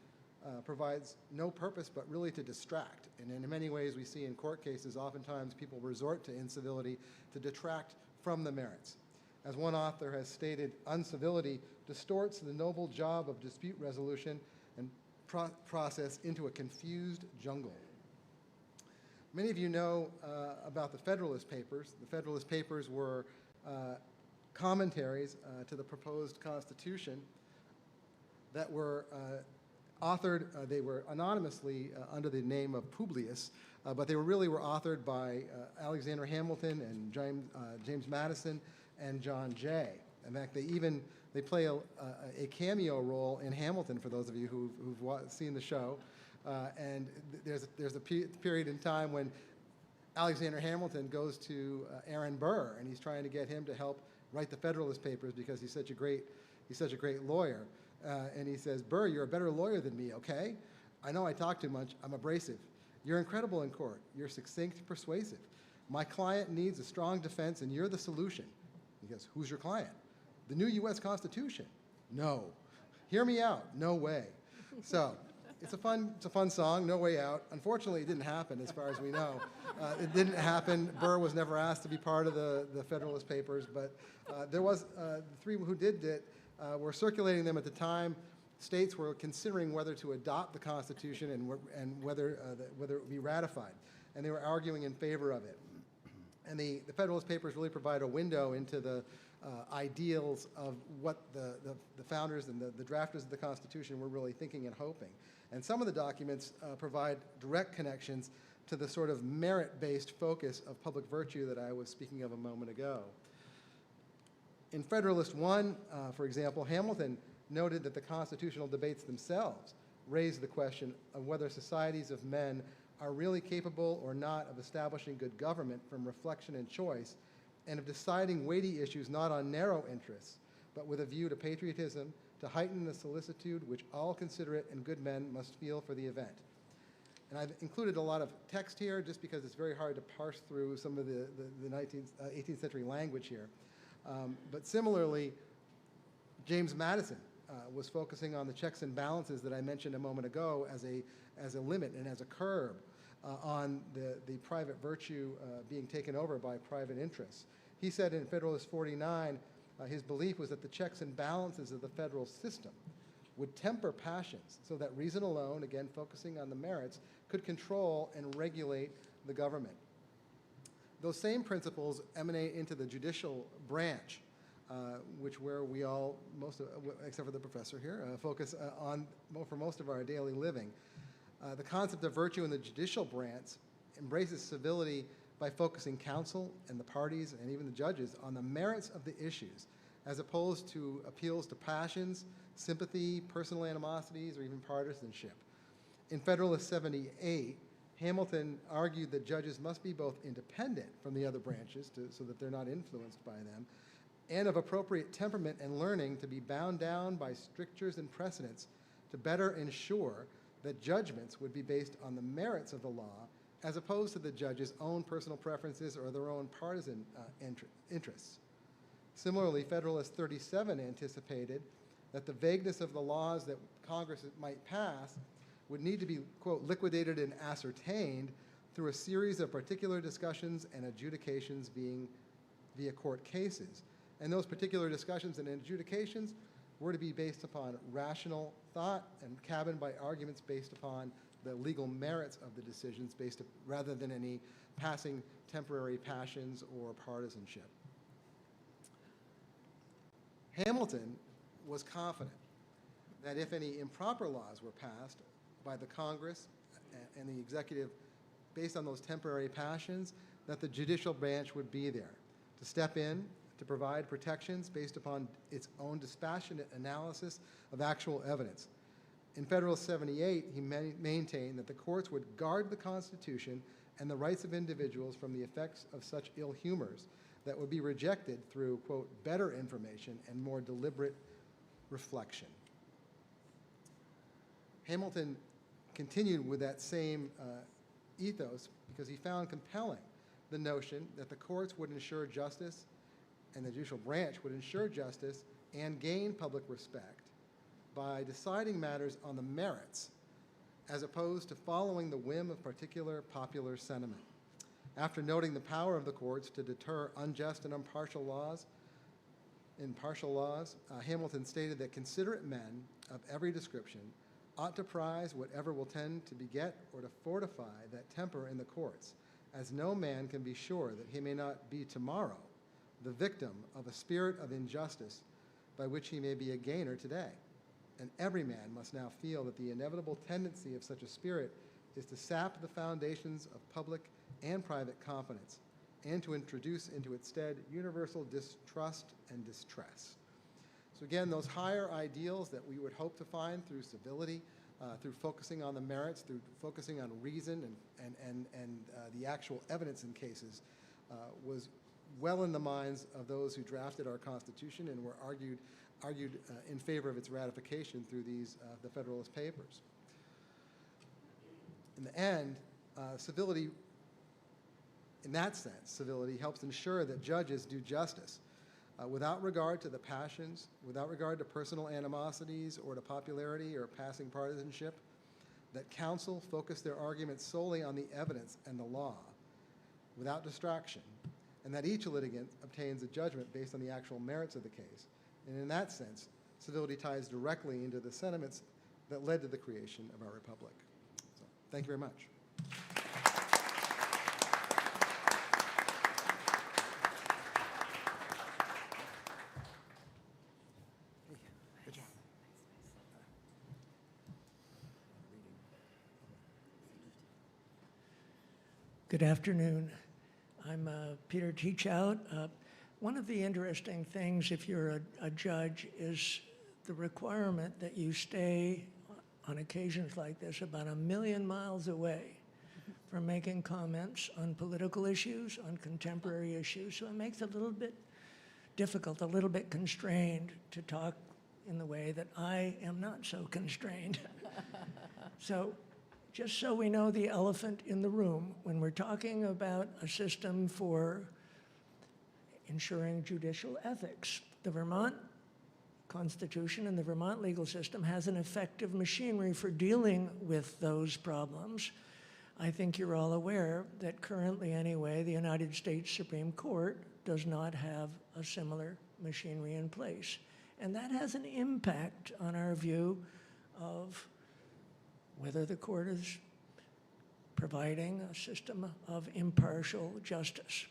provides no purpose but really to distract. And in many ways we see in court cases, oftentimes people resort to incivility to detract from the merits. As one author has stated, uncivility distorts the noble job of dispute resolution and process into a confused jungle. Many of you know about the Federalist Papers. The Federalist Papers were commentaries to the proposed Constitution that were authored, they were anonymously under the name of Publius, but they were authored by Alexander Hamilton and James Madison and John Jay. In fact, they play a cameo role in Hamilton, for those of you who've seen the show. And there's a period in time when Alexander Hamilton goes to Aaron Burr, and he's trying to get him to help write the Federalist Papers because he's such a great lawyer. And he says, Burr, you're a better lawyer than me, okay? I know I talk too much. I'm abrasive. You're incredible in court. You're succinct, persuasive. My client needs a strong defense, and you're the solution. He goes, who's your client? The new U.S. Constitution. No. Hear me out. No way. So it's a fun song, No Way Out. Unfortunately, it didn't happen as far as we know. It didn't happen. Burr was never asked to be part of the Federalist Papers, but there was, the three who did it were circulating them at the time. States were considering whether to adopt the Constitution and whether it would be ratified. And they were arguing in favor of it. And the Federalist Papers really provide a window into the ideals of what the founders and the drafters of the Constitution were really thinking and hoping. And some of the documents provide direct connections to the sort of merit-based focus of public virtue that I was speaking of a moment ago. In Federalist I, for example, Hamilton noted that the constitutional debates themselves raised the question of whether societies of men are really capable or not of establishing good government from reflection and choice, and of deciding weighty issues not on narrow interests, but with a view to patriotism, to heighten the solicitude which all considerate and good men must feel for the event. And I've included a lot of text here just because it's very hard to parse through some of the 18th century language here. But similarly, James Madison was focusing on the checks and balances that I mentioned a moment ago as a limit and as a curb on the private virtue being taken over by private interests. He said in Federalist 49, his belief was that the checks and balances of the federal system would temper passions so that reason alone, again focusing on the merits, could control and regulate the government. Those same principles emanate into the judicial branch, where we all, except for the professor here, focus on for most of our daily living. The concept of virtue in the judicial branch embraces civility by focusing counsel and the parties and even the judges on the merits of the issues, as opposed to appeals to passions, sympathy, personal animosities, or even partisanship. In Federalist 78, Hamilton argued that judges must be both independent from the other branches so that they're not influenced by them, and of appropriate temperament and learning to be bound down by strictures and precedents to better ensure that judgments would be based on the merits of the law as opposed to the judge's own personal preferences or their own partisan interests. Similarly, Federalist 37 anticipated that the vagueness of the laws that Congress might pass would need to be, quote, liquidated and ascertained through a series of particular discussions and adjudications being via court cases. And those particular discussions and adjudications were to be based upon rational thought and cabined by arguments based upon the legal merits of the decisions rather than any passing temporary passions or partisanship. Hamilton was confident that if any improper laws were passed by the Congress and the executive based on those temporary passions, that the judicial branch would be there to step in, to provide protections based upon its own dispassionate analysis of actual evidence. In Federalist 78, he maintained that the courts would guard the Constitution and the rights of individuals from the effects of such ill humors that would be rejected through, quote, better information and more deliberate reflection. Hamilton continued with that same ethos because he found compelling the notion that the courts would ensure justice and the judicial branch would ensure justice and gain public respect by deciding matters on the merits as opposed to following the whim of particular popular sentiment. After noting the power of the courts to deter unjust and impartial laws, Hamilton stated that considerate men of every description ought to prize whatever will tend to beget or to fortify that temper in the courts, as no man can be sure that he may not be tomorrow the victim of a spirit of injustice by which he may be a gainer today. And every man must now feel that the inevitable tendency of such a spirit is to sap the foundations of public and private confidence and to introduce into its stead universal distrust and distress. So again, those higher ideals that we would hope to find through civility, through focusing on the merits, through focusing on reason and the actual evidence in cases, was well in the minds of those who drafted our Constitution and were argued in favor of its ratification through the Federalist Papers. In the end, civility, in that sense, civility helps ensure that judges do justice without regard to the passions, without regard to personal animosities or to popularity or passing partisanship, that counsel focus their arguments solely on the evidence and the law without distraction, and that each litigant obtains a judgment based on the actual merits of the case. And in that sense, civility ties directly into the sentiments that led to the creation of our republic. So, thank you very much. Good job. Good afternoon. I'm Peter Teachout. One of the interesting things, if you're a judge, is the requirement that you stay, on occasions like this, about 1 million miles away from making comments on political issues, on contemporary issues. So it makes it a little bit difficult, a little bit constrained to talk in the way that I am not so constrained. So just so we know the elephant in the room, when we're talking about a system for ensuring judicial ethics, the Vermont Constitution and the Vermont legal system has an effective machinery for dealing with those problems. I think you're all aware that currently, anyway, the United States Supreme Court does not have a similar machinery in place. And that has an impact on our view of whether the court is providing a system of impartial justice.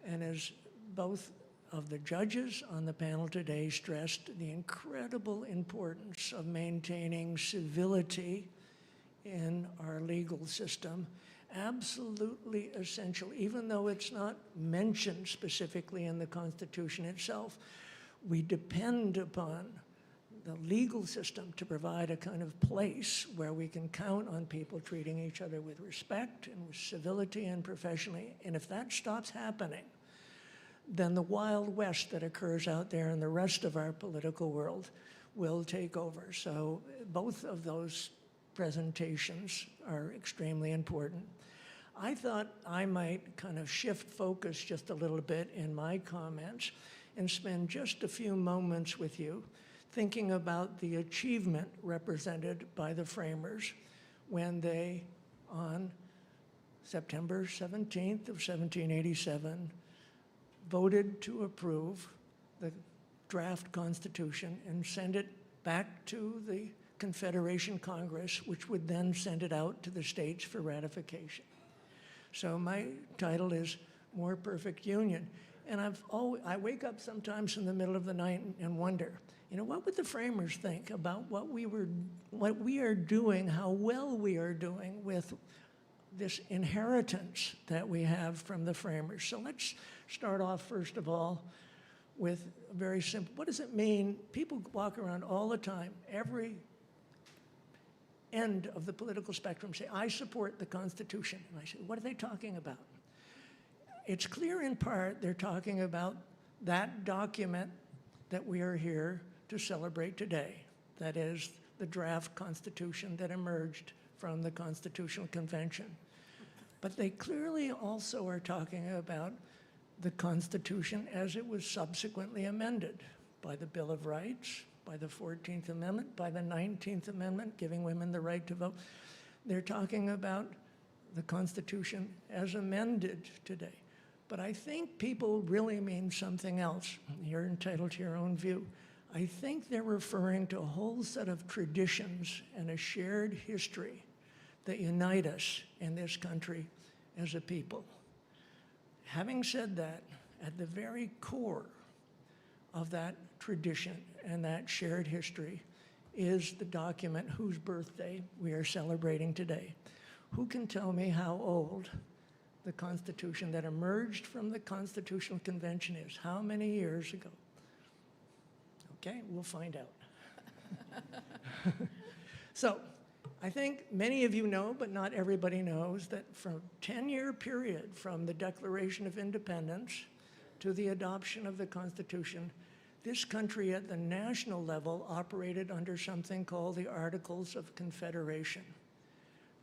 And as both of the judges on the panel today stressed, the incredible importance of maintaining civility in our legal system, absolutely essential, even though it's not mentioned specifically in the Constitution itself. We depend upon the legal system to provide a kind of place where we can count on people treating each other with respect and with civility and professionally. And if that stops happening, then the Wild West that occurs out there in the rest of our political world will take over. So both of those presentations are extremely important. I thought I might kind of shift focus just a little bit in my comments and spend just a few moments with you thinking about the achievement represented by the framers when they, on September 17th of 1787, voted to approve the draft Constitution and send it back to the Confederation Congress, which would then send it out to the states for ratification. So my title is More Perfect Union. And I wake up sometimes in the middle of the night and wonder, you know, what would the framers think about what we are doing, how well we are doing with this inheritance that we have from the framers? So let's start off, first of all, with very simple. What does it mean? People walk around all the time, every end of the political spectrum, say, I support the Constitution. And I say, what are they talking about? It's clear in part they're talking about that document that we are here to celebrate today. That is the draft Constitution that emerged from the Constitutional Convention. But they clearly also are talking about the Constitution as it was subsequently amended by the Bill of Rights, by the 14th Amendment, by the 19th Amendment, giving women the right to vote. They're talking about the Constitution as amended today. But I think people really mean something else. You're entitled to your own view. I think they're referring to a whole set of traditions and a shared history that unite us in this country as a people. Having said that, at the very core of that tradition and that shared history is the document whose birthday we are celebrating today. Who can tell me how old the Constitution that emerged from the Constitutional Convention is? How many years ago? Okay, we'll find out. So, I think many of you know, but not everybody knows, that from a 10-year period from the Declaration of Independence to the adoption of the Constitution, this country at the national level operated under something called the Articles of Confederation.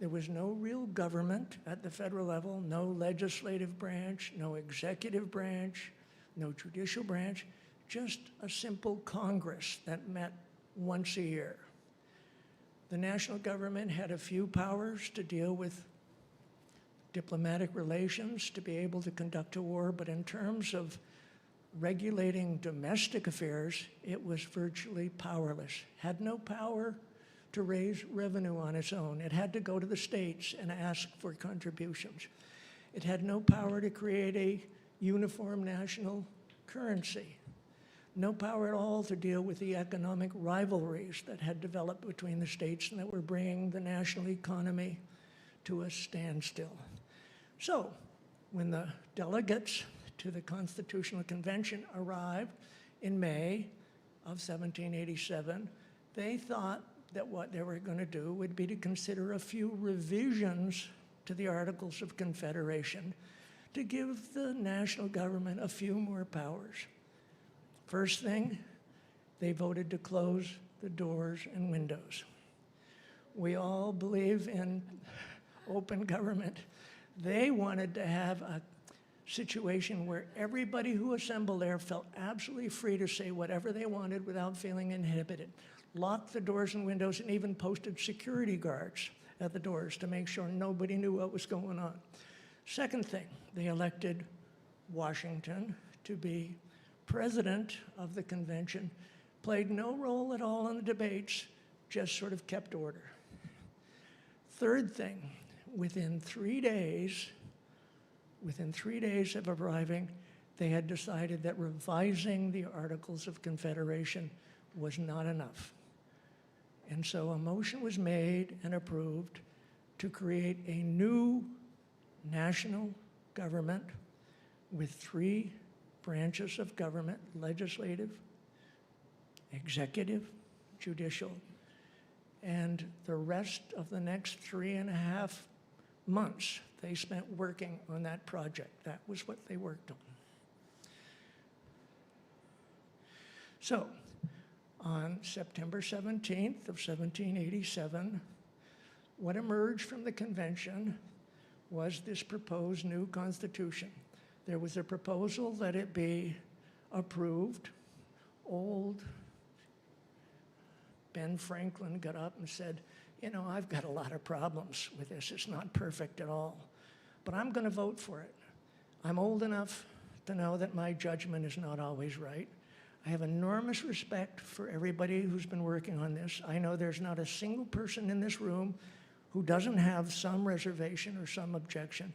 There was no real government at the federal level, no legislative branch, no executive branch, no judicial branch, just a simple Congress that met once a year. The national government had a few powers to deal with diplomatic relations, to be able to conduct a war, but in terms of regulating domestic affairs, it was virtually powerless. Had no power to raise revenue on its own. It had to go to the states and ask for contributions. It had no power to create a uniform national currency. No power at all to deal with the economic rivalries that had developed between the states and that were bringing the national economy to a standstill. So, when the delegates to the Constitutional Convention arrived in May of 1787, they thought that what they were going to do would be to consider a few revisions to the Articles of Confederation to give the national government a few more powers. First thing, they voted to close the doors and windows. We all believe in open government. They wanted to have a situation where everybody who assembled there felt absolutely free to say whatever they wanted without feeling inhibited. Locked the doors and windows and even posted security guards at the doors to make sure nobody knew what was going on. Second thing, they elected Washington to be president of the convention, played no role at all in the debates, just sort of kept order. Third thing, within 3 days of arriving, they had decided that revising the Articles of Confederation was not enough. And so a motion was made and approved to create a new national government with 3 branches of government: legislative, executive, judicial. And the rest of the next 3.5 months, they spent working on that project. That was what they worked on. So, on September 17th of 1787, what emerged from the convention was this proposed new constitution. There was a proposal that it be approved. Old Ben Franklin got up and said, you know, I've got a lot of problems with this. It's not perfect at all, but I'm going to vote for it. I'm old enough to know that my judgment is not always right. I have enormous respect for everybody who's been working on this. I know there's not a single person in this room who doesn't have some reservation or some objection.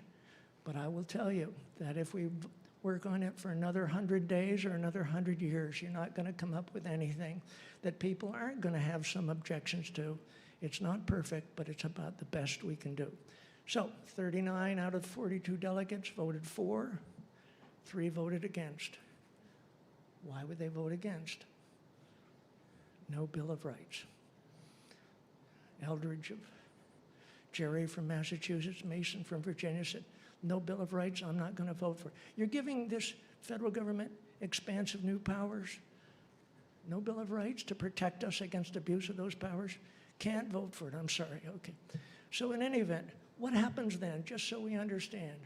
But I will tell you that if we work on it for another 100 days or another 100 years, you're not going to come up with anything that people aren't going to have some objections to. It's not perfect, but it's about the best we can do. So 39 out of 42 delegates voted for, 3 voted against. Why would they vote against? No Bill of Rights. Eldridge of Jerry from Massachusetts, Mason from Virginia said, no Bill of Rights, I'm not going to vote for it. You're giving this federal government expansive new powers, no Bill of Rights to protect us against abuse of those powers? Can't vote for it, I'm sorry, okay. So in any event, what happens then, just so we understand?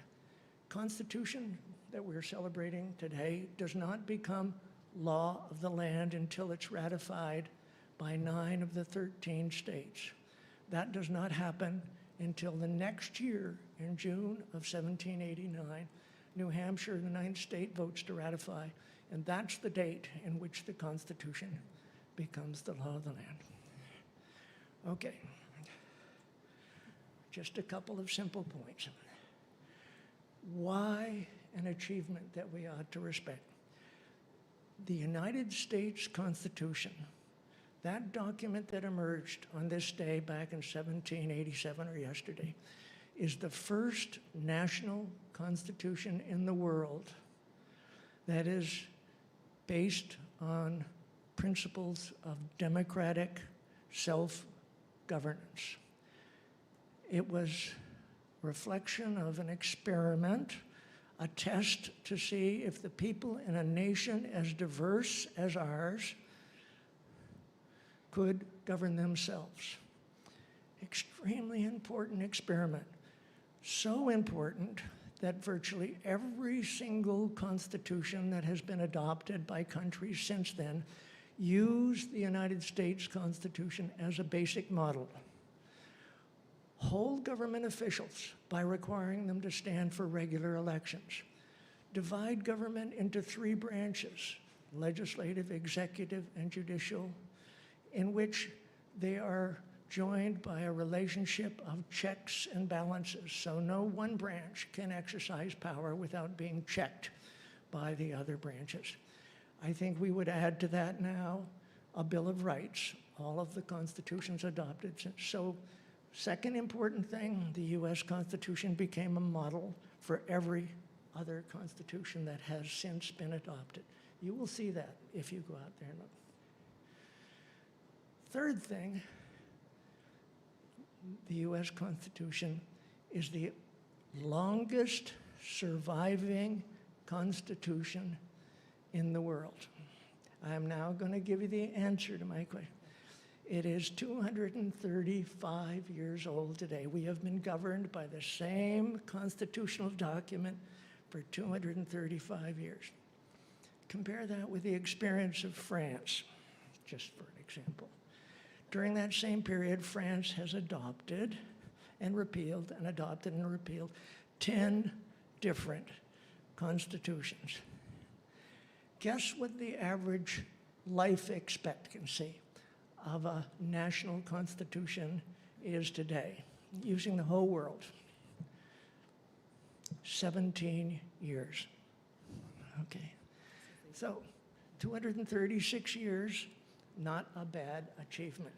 Constitution that we're celebrating today does not become law of the land until it's ratified by 9 of the 13 states. That does not happen until the next year, in June of 1789. New Hampshire, the 9th state, votes to ratify, and that's the date in which the Constitution becomes the law of the land. Okay, just a couple of simple points. Why an achievement that we ought to respect? The United States Constitution, that document that emerged on this day back in 1787 or yesterday, is the first national constitution in the world that is based on principles of democratic self-governance. It was reflection of an experiment, a test to see if the people in a nation as diverse as ours could govern themselves. extremely important experiment. So important that virtually every single constitution that has been adopted by countries since then used the United States Constitution as a basic model. Hold government officials by requiring them to stand for regular elections. Divide government into 3 branches, legislative, executive, and judicial, in which they are joined by a relationship of checks and balances. So no one branch can exercise power without being checked by the other branches. I think we would add to that now a Bill of Rights, all of the constitutions adopted. So second important thing, the US Constitution became a model for every other constitution that has since been adopted. You will see that if you go out there and look. Third thing, the US Constitution is the longest surviving constitution in the world. I am now going to give you the answer to my question. It is 235 years old today. We have been governed by the same constitutional document for 235 years. Compare that with the experience of France, just for an example. During that same period, France has adopted and repealed and adopted and repealed 10 different constitutions. Guess what the average life expectancy of a national constitution is today, using the whole world? 17 years. Okay. So 236 years, not a bad achievement.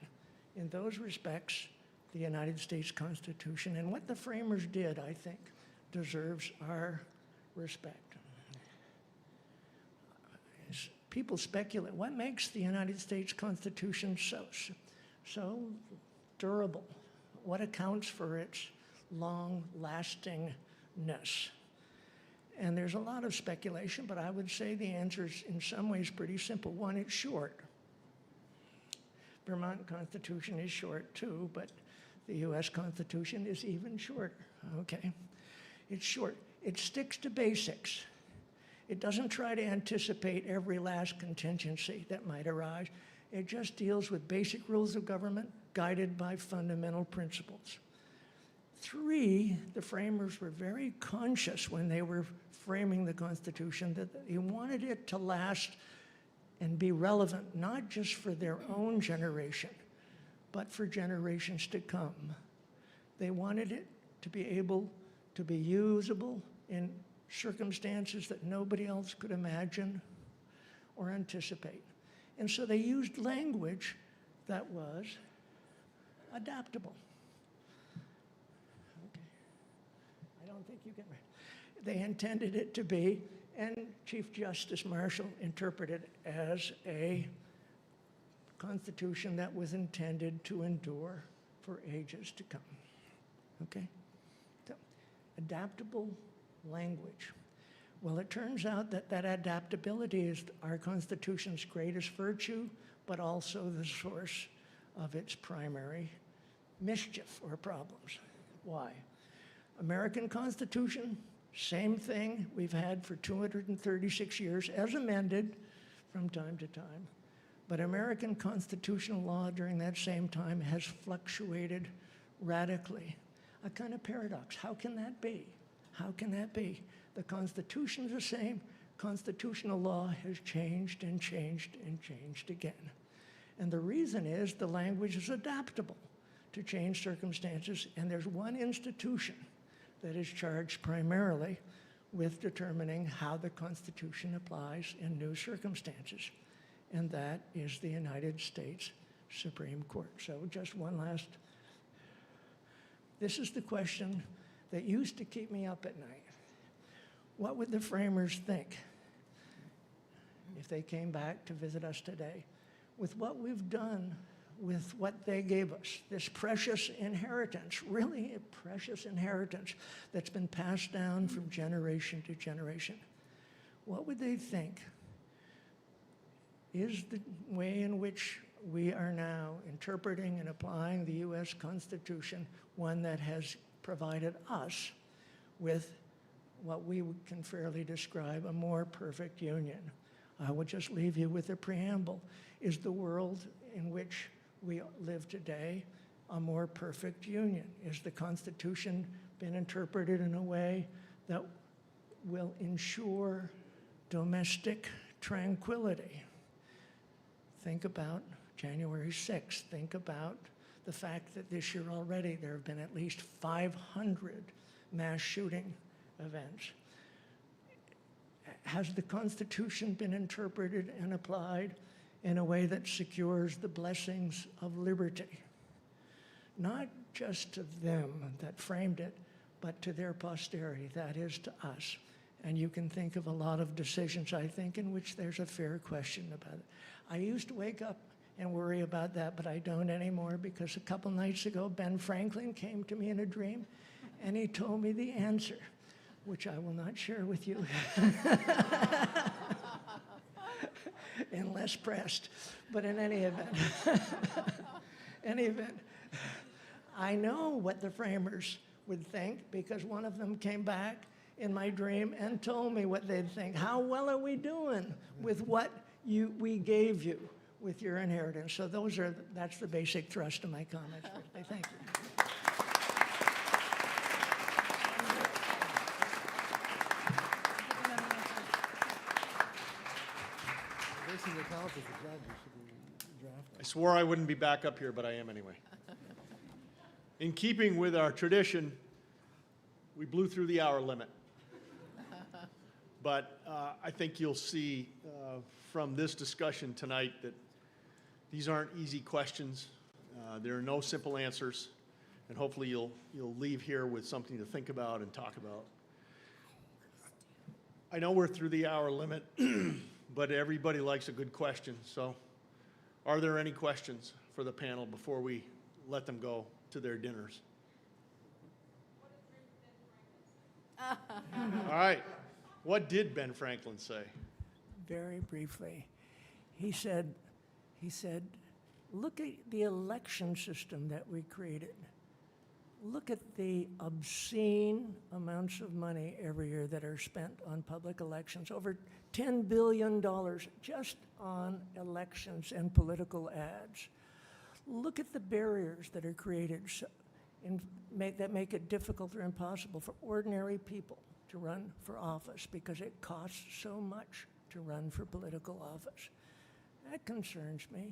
In those respects, the United States Constitution and what the framers did, I think, deserves our respect. People speculate, what makes the United States Constitution so durable? What accounts for its long-lastingness? And there's a lot of speculation, but I would say the answer is in some ways pretty simple. One, it's short. Vermont Constitution is short too, but the US Constitution is even shorter, okay? It's short. It sticks to basics. It doesn't try to anticipate every last contingency that might arise. It just deals with basic rules of government guided by fundamental principles. 3, the framers were very conscious when they were framing the Constitution that they wanted it to last and be relevant, not just for their own generation, but for generations to come. They wanted it to be able to be usable in circumstances that nobody else could imagine or anticipate. And so they used language that was adaptable. Okay. I don't think you can. They intended it to be, and Chief Justice Marshall interpreted it as a constitution that was intended to endure for ages to come. Okay? So, adaptable language. Well, it turns out that that adaptability is our Constitution's greatest virtue, but also the source of its primary mischief or problems. Why? American Constitution, same thing we've had for 236 years, as amended from time to time. But American constitutional law during that same time has fluctuated radically. A kind of paradox. How can that be? How can that be? The Constitution's the same. Constitutional law has changed and changed and changed again. And the reason is the language is adaptable to change circumstances, and there's one institution that is charged primarily with determining how the Constitution applies in new circumstances, and that is the United States Supreme Court. So just one last, this is the question that used to keep me up at night. What would the framers think if they came back to visit us today with what we've done with what they gave us, this precious inheritance, really a precious inheritance that's been passed down from generation to generation? What would they think is the way in which we are now interpreting and applying the U.S. Constitution, one that has provided us with what we can fairly describe a more perfect union. I will just leave you with a preamble. Is the world in which we live today a more perfect union? Is the Constitution been interpreted in a way that will ensure domestic tranquility? Think about January 6th. Think about the fact that this year already there have been at least 500 mass shooting events. Has the Constitution been interpreted and applied in a way that secures the blessings of liberty? Not just to them that framed it, but to their posterity, that is to us. And you can think of a lot of decisions, I think, in which there's a fair question about it. I used to wake up and worry about that, but I don't anymore, because a couple nights ago, Ben Franklin came to me in a dream, and he told me the answer, which I will not share with you unless pressed. But in any event, I know what the framers would think, because one of them came back in my dream and told me what they'd think. How well are we doing with what we gave you with your inheritance? So that's the basic thrust of my comments. Thank you. I swore I wouldn't be back up here, but I am anyway. In keeping with our tradition, we blew through the hour limit. But I think you'll see from this discussion tonight that these aren't easy questions. There are no simple answers, and hopefully you'll leave here with something to think about and talk about. I know we're through the hour limit, but everybody likes a good question. So are there any questions for the panel before we let them go to their dinners? All right. What did Ben Franklin say? Very briefly, he said, look at the election system that we created. Look at the obscene amounts of money every year that are spent on public elections, over $10 billion just on elections and political ads. Look at the barriers that are created that make it difficult or impossible for ordinary people to run for office, because it costs so much to run for political office. That concerns me.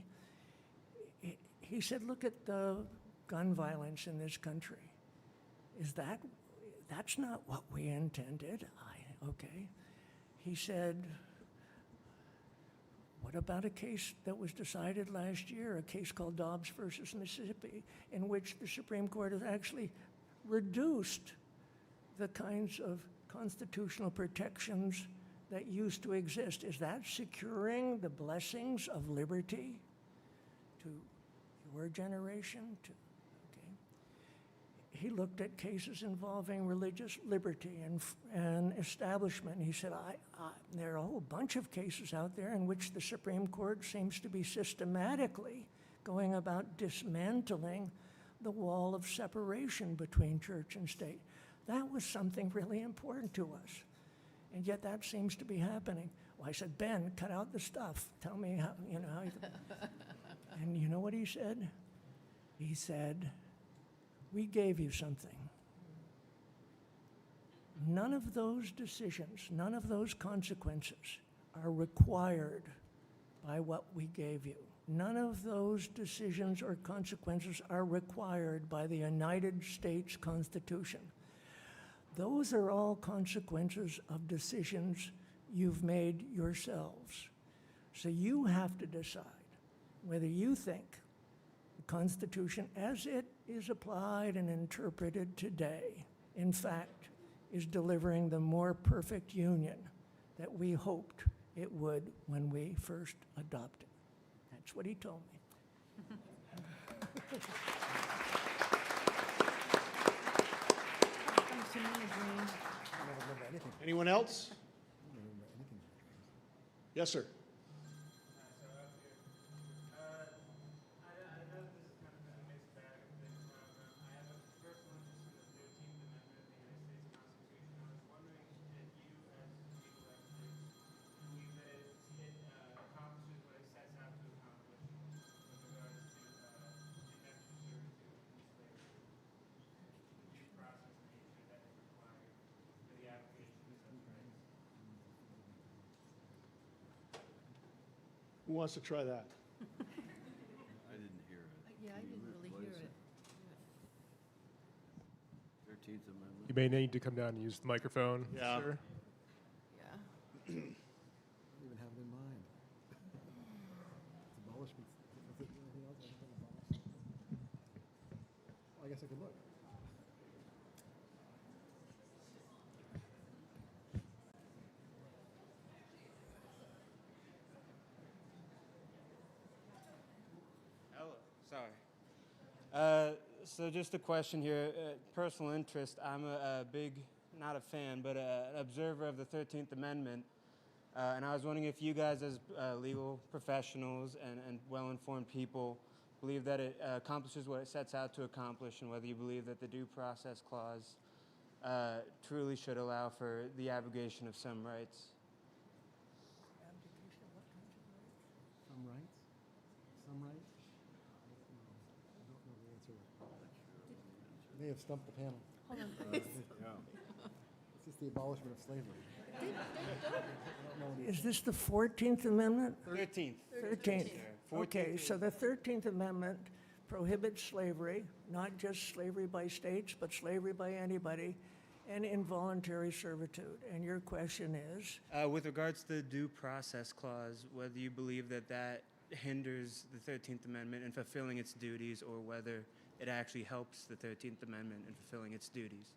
He said, look at the gun violence in this country. That's not what we intended. Okay. He said, what about a case that was decided last year, a case called Dobbs versus Mississippi, in which the Supreme Court has actually reduced the kinds of constitutional protections that used to exist? Is that securing the blessings of liberty to your generation? Okay. He looked at cases involving religious liberty and establishment. He said, there are a whole bunch of cases out there in which the Supreme Court seems to be systematically going about dismantling the wall of separation between church and state. That was something really important to us. And yet that seems to be happening. Well, I said, Ben, cut out the stuff. Tell me how, how you... And you know what he said? He said, we gave you something. None of those decisions, none of those consequences are required by what we gave you. None of those decisions or consequences are required by the United States Constitution. Those are all consequences of decisions you've made yourselves. So you have to decide whether you think the Constitution, as it is applied and interpreted today, in fact, is delivering the more perfect union that we hoped it would when we first adopted. That's what he told me. Anyone else? Yes, sir. Who wants to try that? I didn't hear it. Yeah, I didn't really hear it. 13th Amendment. You may need to come down and use the microphone, Yeah. sir. Yeah. I don't even have it in mind. It's abolishment. Is it anything else? Well, I guess I could look. Oh, sorry. So just a question here, personal interest. I'm a big, not a fan, but an observer of the 13th Amendment. And I was wondering if you guys as legal professionals and well-informed people believe that it accomplishes what it sets out to accomplish, and whether you believe that the Due Process Clause truly should allow for the abrogation of some rights. Some rights? Some rights? I don't know the answer. May have stumped the panel. Hold on, please. It's just the abolishment of slavery. Is this the 14th Amendment? 13th. 13th. 14th Okay, so the 13th Amendment prohibits slavery, not just slavery by states, but slavery by anybody, and involuntary servitude. And your question is? With regards to the Due Process Clause, whether you believe that that hinders the 13th Amendment in fulfilling its duties, or whether it actually helps the 13th Amendment in fulfilling its duties.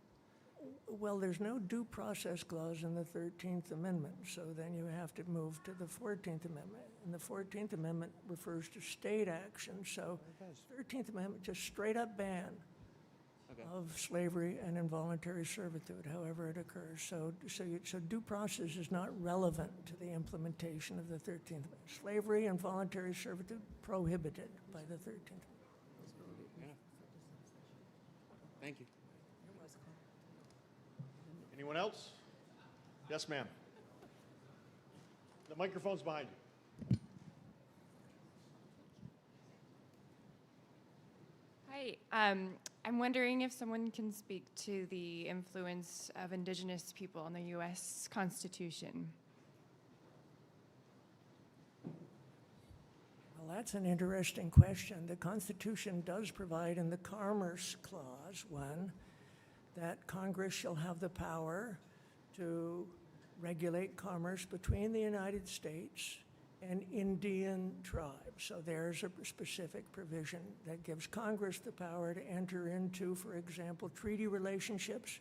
Well, there's no due process clause in the 13th Amendment, so then you have to move to the 14th Amendment. And the 14th Amendment refers to state action, so 13th Amendment just straight up ban Okay. of slavery and involuntary servitude, however it occurs. So due process is not relevant to the implementation of the 13th Amendment. Slavery and voluntary servitude prohibited by the 13th Amendment. Yeah. Thank you. Anyone else? Yes, ma'am. The microphone's behind you. Hi, I'm wondering if someone can speak to the influence of Indigenous people on the U.S. Constitution. Well, that's an interesting question. The Constitution does provide in the Commerce Clause, 1, that Congress shall have the power to regulate commerce between the United States and Indian tribes. So there's a specific provision that gives Congress the power to enter into, for example, treaty relationships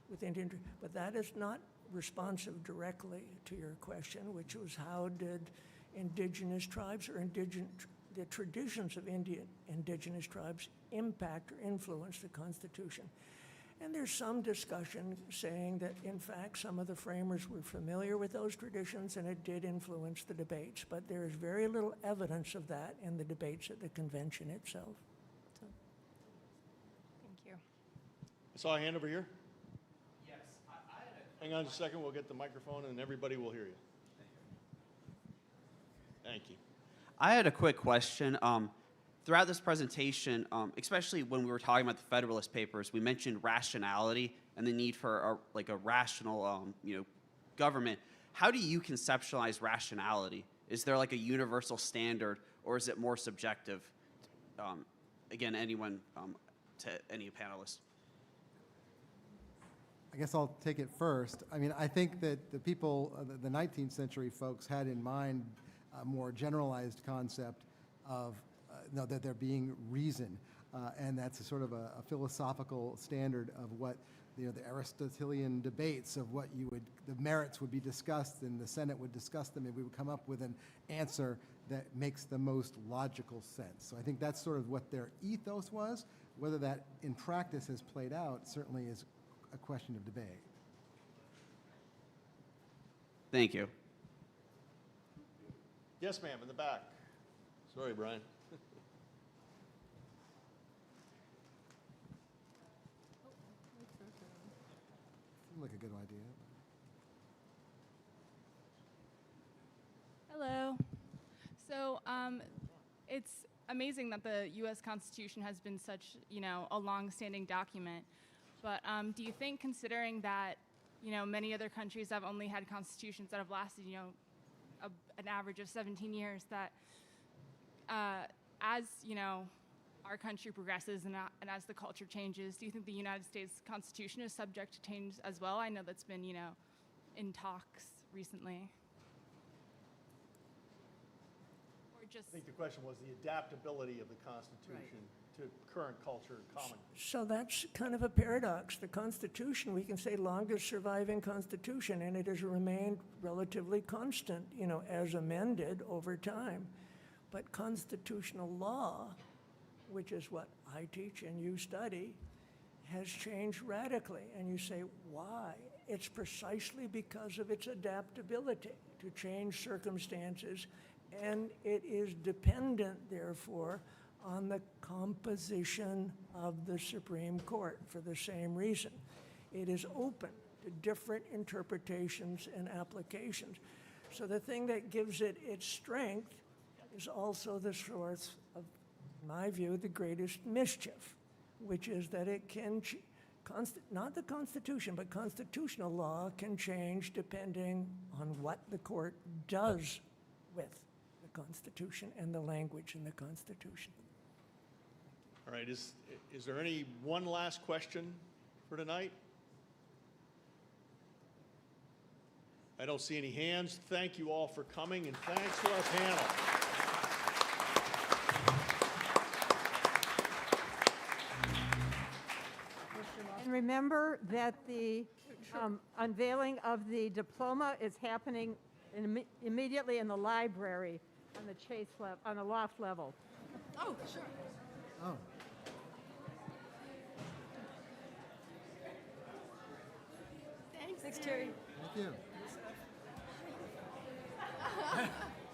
with Indian, but that is not responsive directly to your question, which was how did indigenous tribes or the traditions of indigenous tribes impact or influence the Constitution. And there's some discussion saying that, in fact, some of the framers were familiar with those traditions and it did influence the debates. But there is very little evidence of that in the debates at the convention itself. So. Thank you. I saw a hand over here. Yes. Hang on just a second. We'll get the microphone and everybody will hear you. Thank you. I had a quick question. Throughout this presentation, especially when we were talking about the Federalist Papers, we mentioned rationality and the need for a rational, government. How do you conceptualize rationality? Is there like a universal standard, or is it more subjective? Again, anyone, to any panelists. I guess I'll take it first. I mean, I think that the people, the 19th century folks had in mind a more generalized concept of that there being reason, and that's a sort of a philosophical standard of what the Aristotelian debates of what the merits would be discussed, and the Senate would discuss them, and we would come up with an answer that makes the most logical sense. So I think that's sort of what their ethos was. Whether that in practice has played out certainly is a question of debate. Thank you. Yes, ma'am, in the back. Sorry, Brian. Seemed like a good idea. Hello. So it's amazing that the U.S. Constitution has been such, a long-standing document. But do you think, considering that, many other countries have only had constitutions that have lasted, an average of 17 years, that as our country progresses and as the culture changes, do you think the United States Constitution is subject to change as well? I know that's been in talks recently. Or just I think the question was the adaptability of the Constitution to current culture and common. So that's kind of a paradox. The Constitution, we can say longest surviving Constitution, and it has remained relatively constant, as amended over time. But constitutional law, which is what I teach and you study, has changed radically. And you say, why? It's precisely because of its adaptability to change circumstances, and it is dependent, therefore, on the composition of the Supreme Court for the same reason. It is open to different interpretations and applications. So the thing that gives it its strength is also the source of, in my view, the greatest mischief, which is that it can, not the Constitution, but constitutional law can change depending on what the court does with the Constitution and the language in the Constitution. All right, is there any one last question for tonight? I don't see any hands. Thank you all for coming, and thanks to our panel. And remember that the unveiling of the diploma is happening immediately in the library on the loft level. Oh, sure. Oh. Thanks, Terry. Thank you.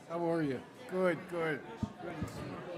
How are you? Good, good. Good to see you.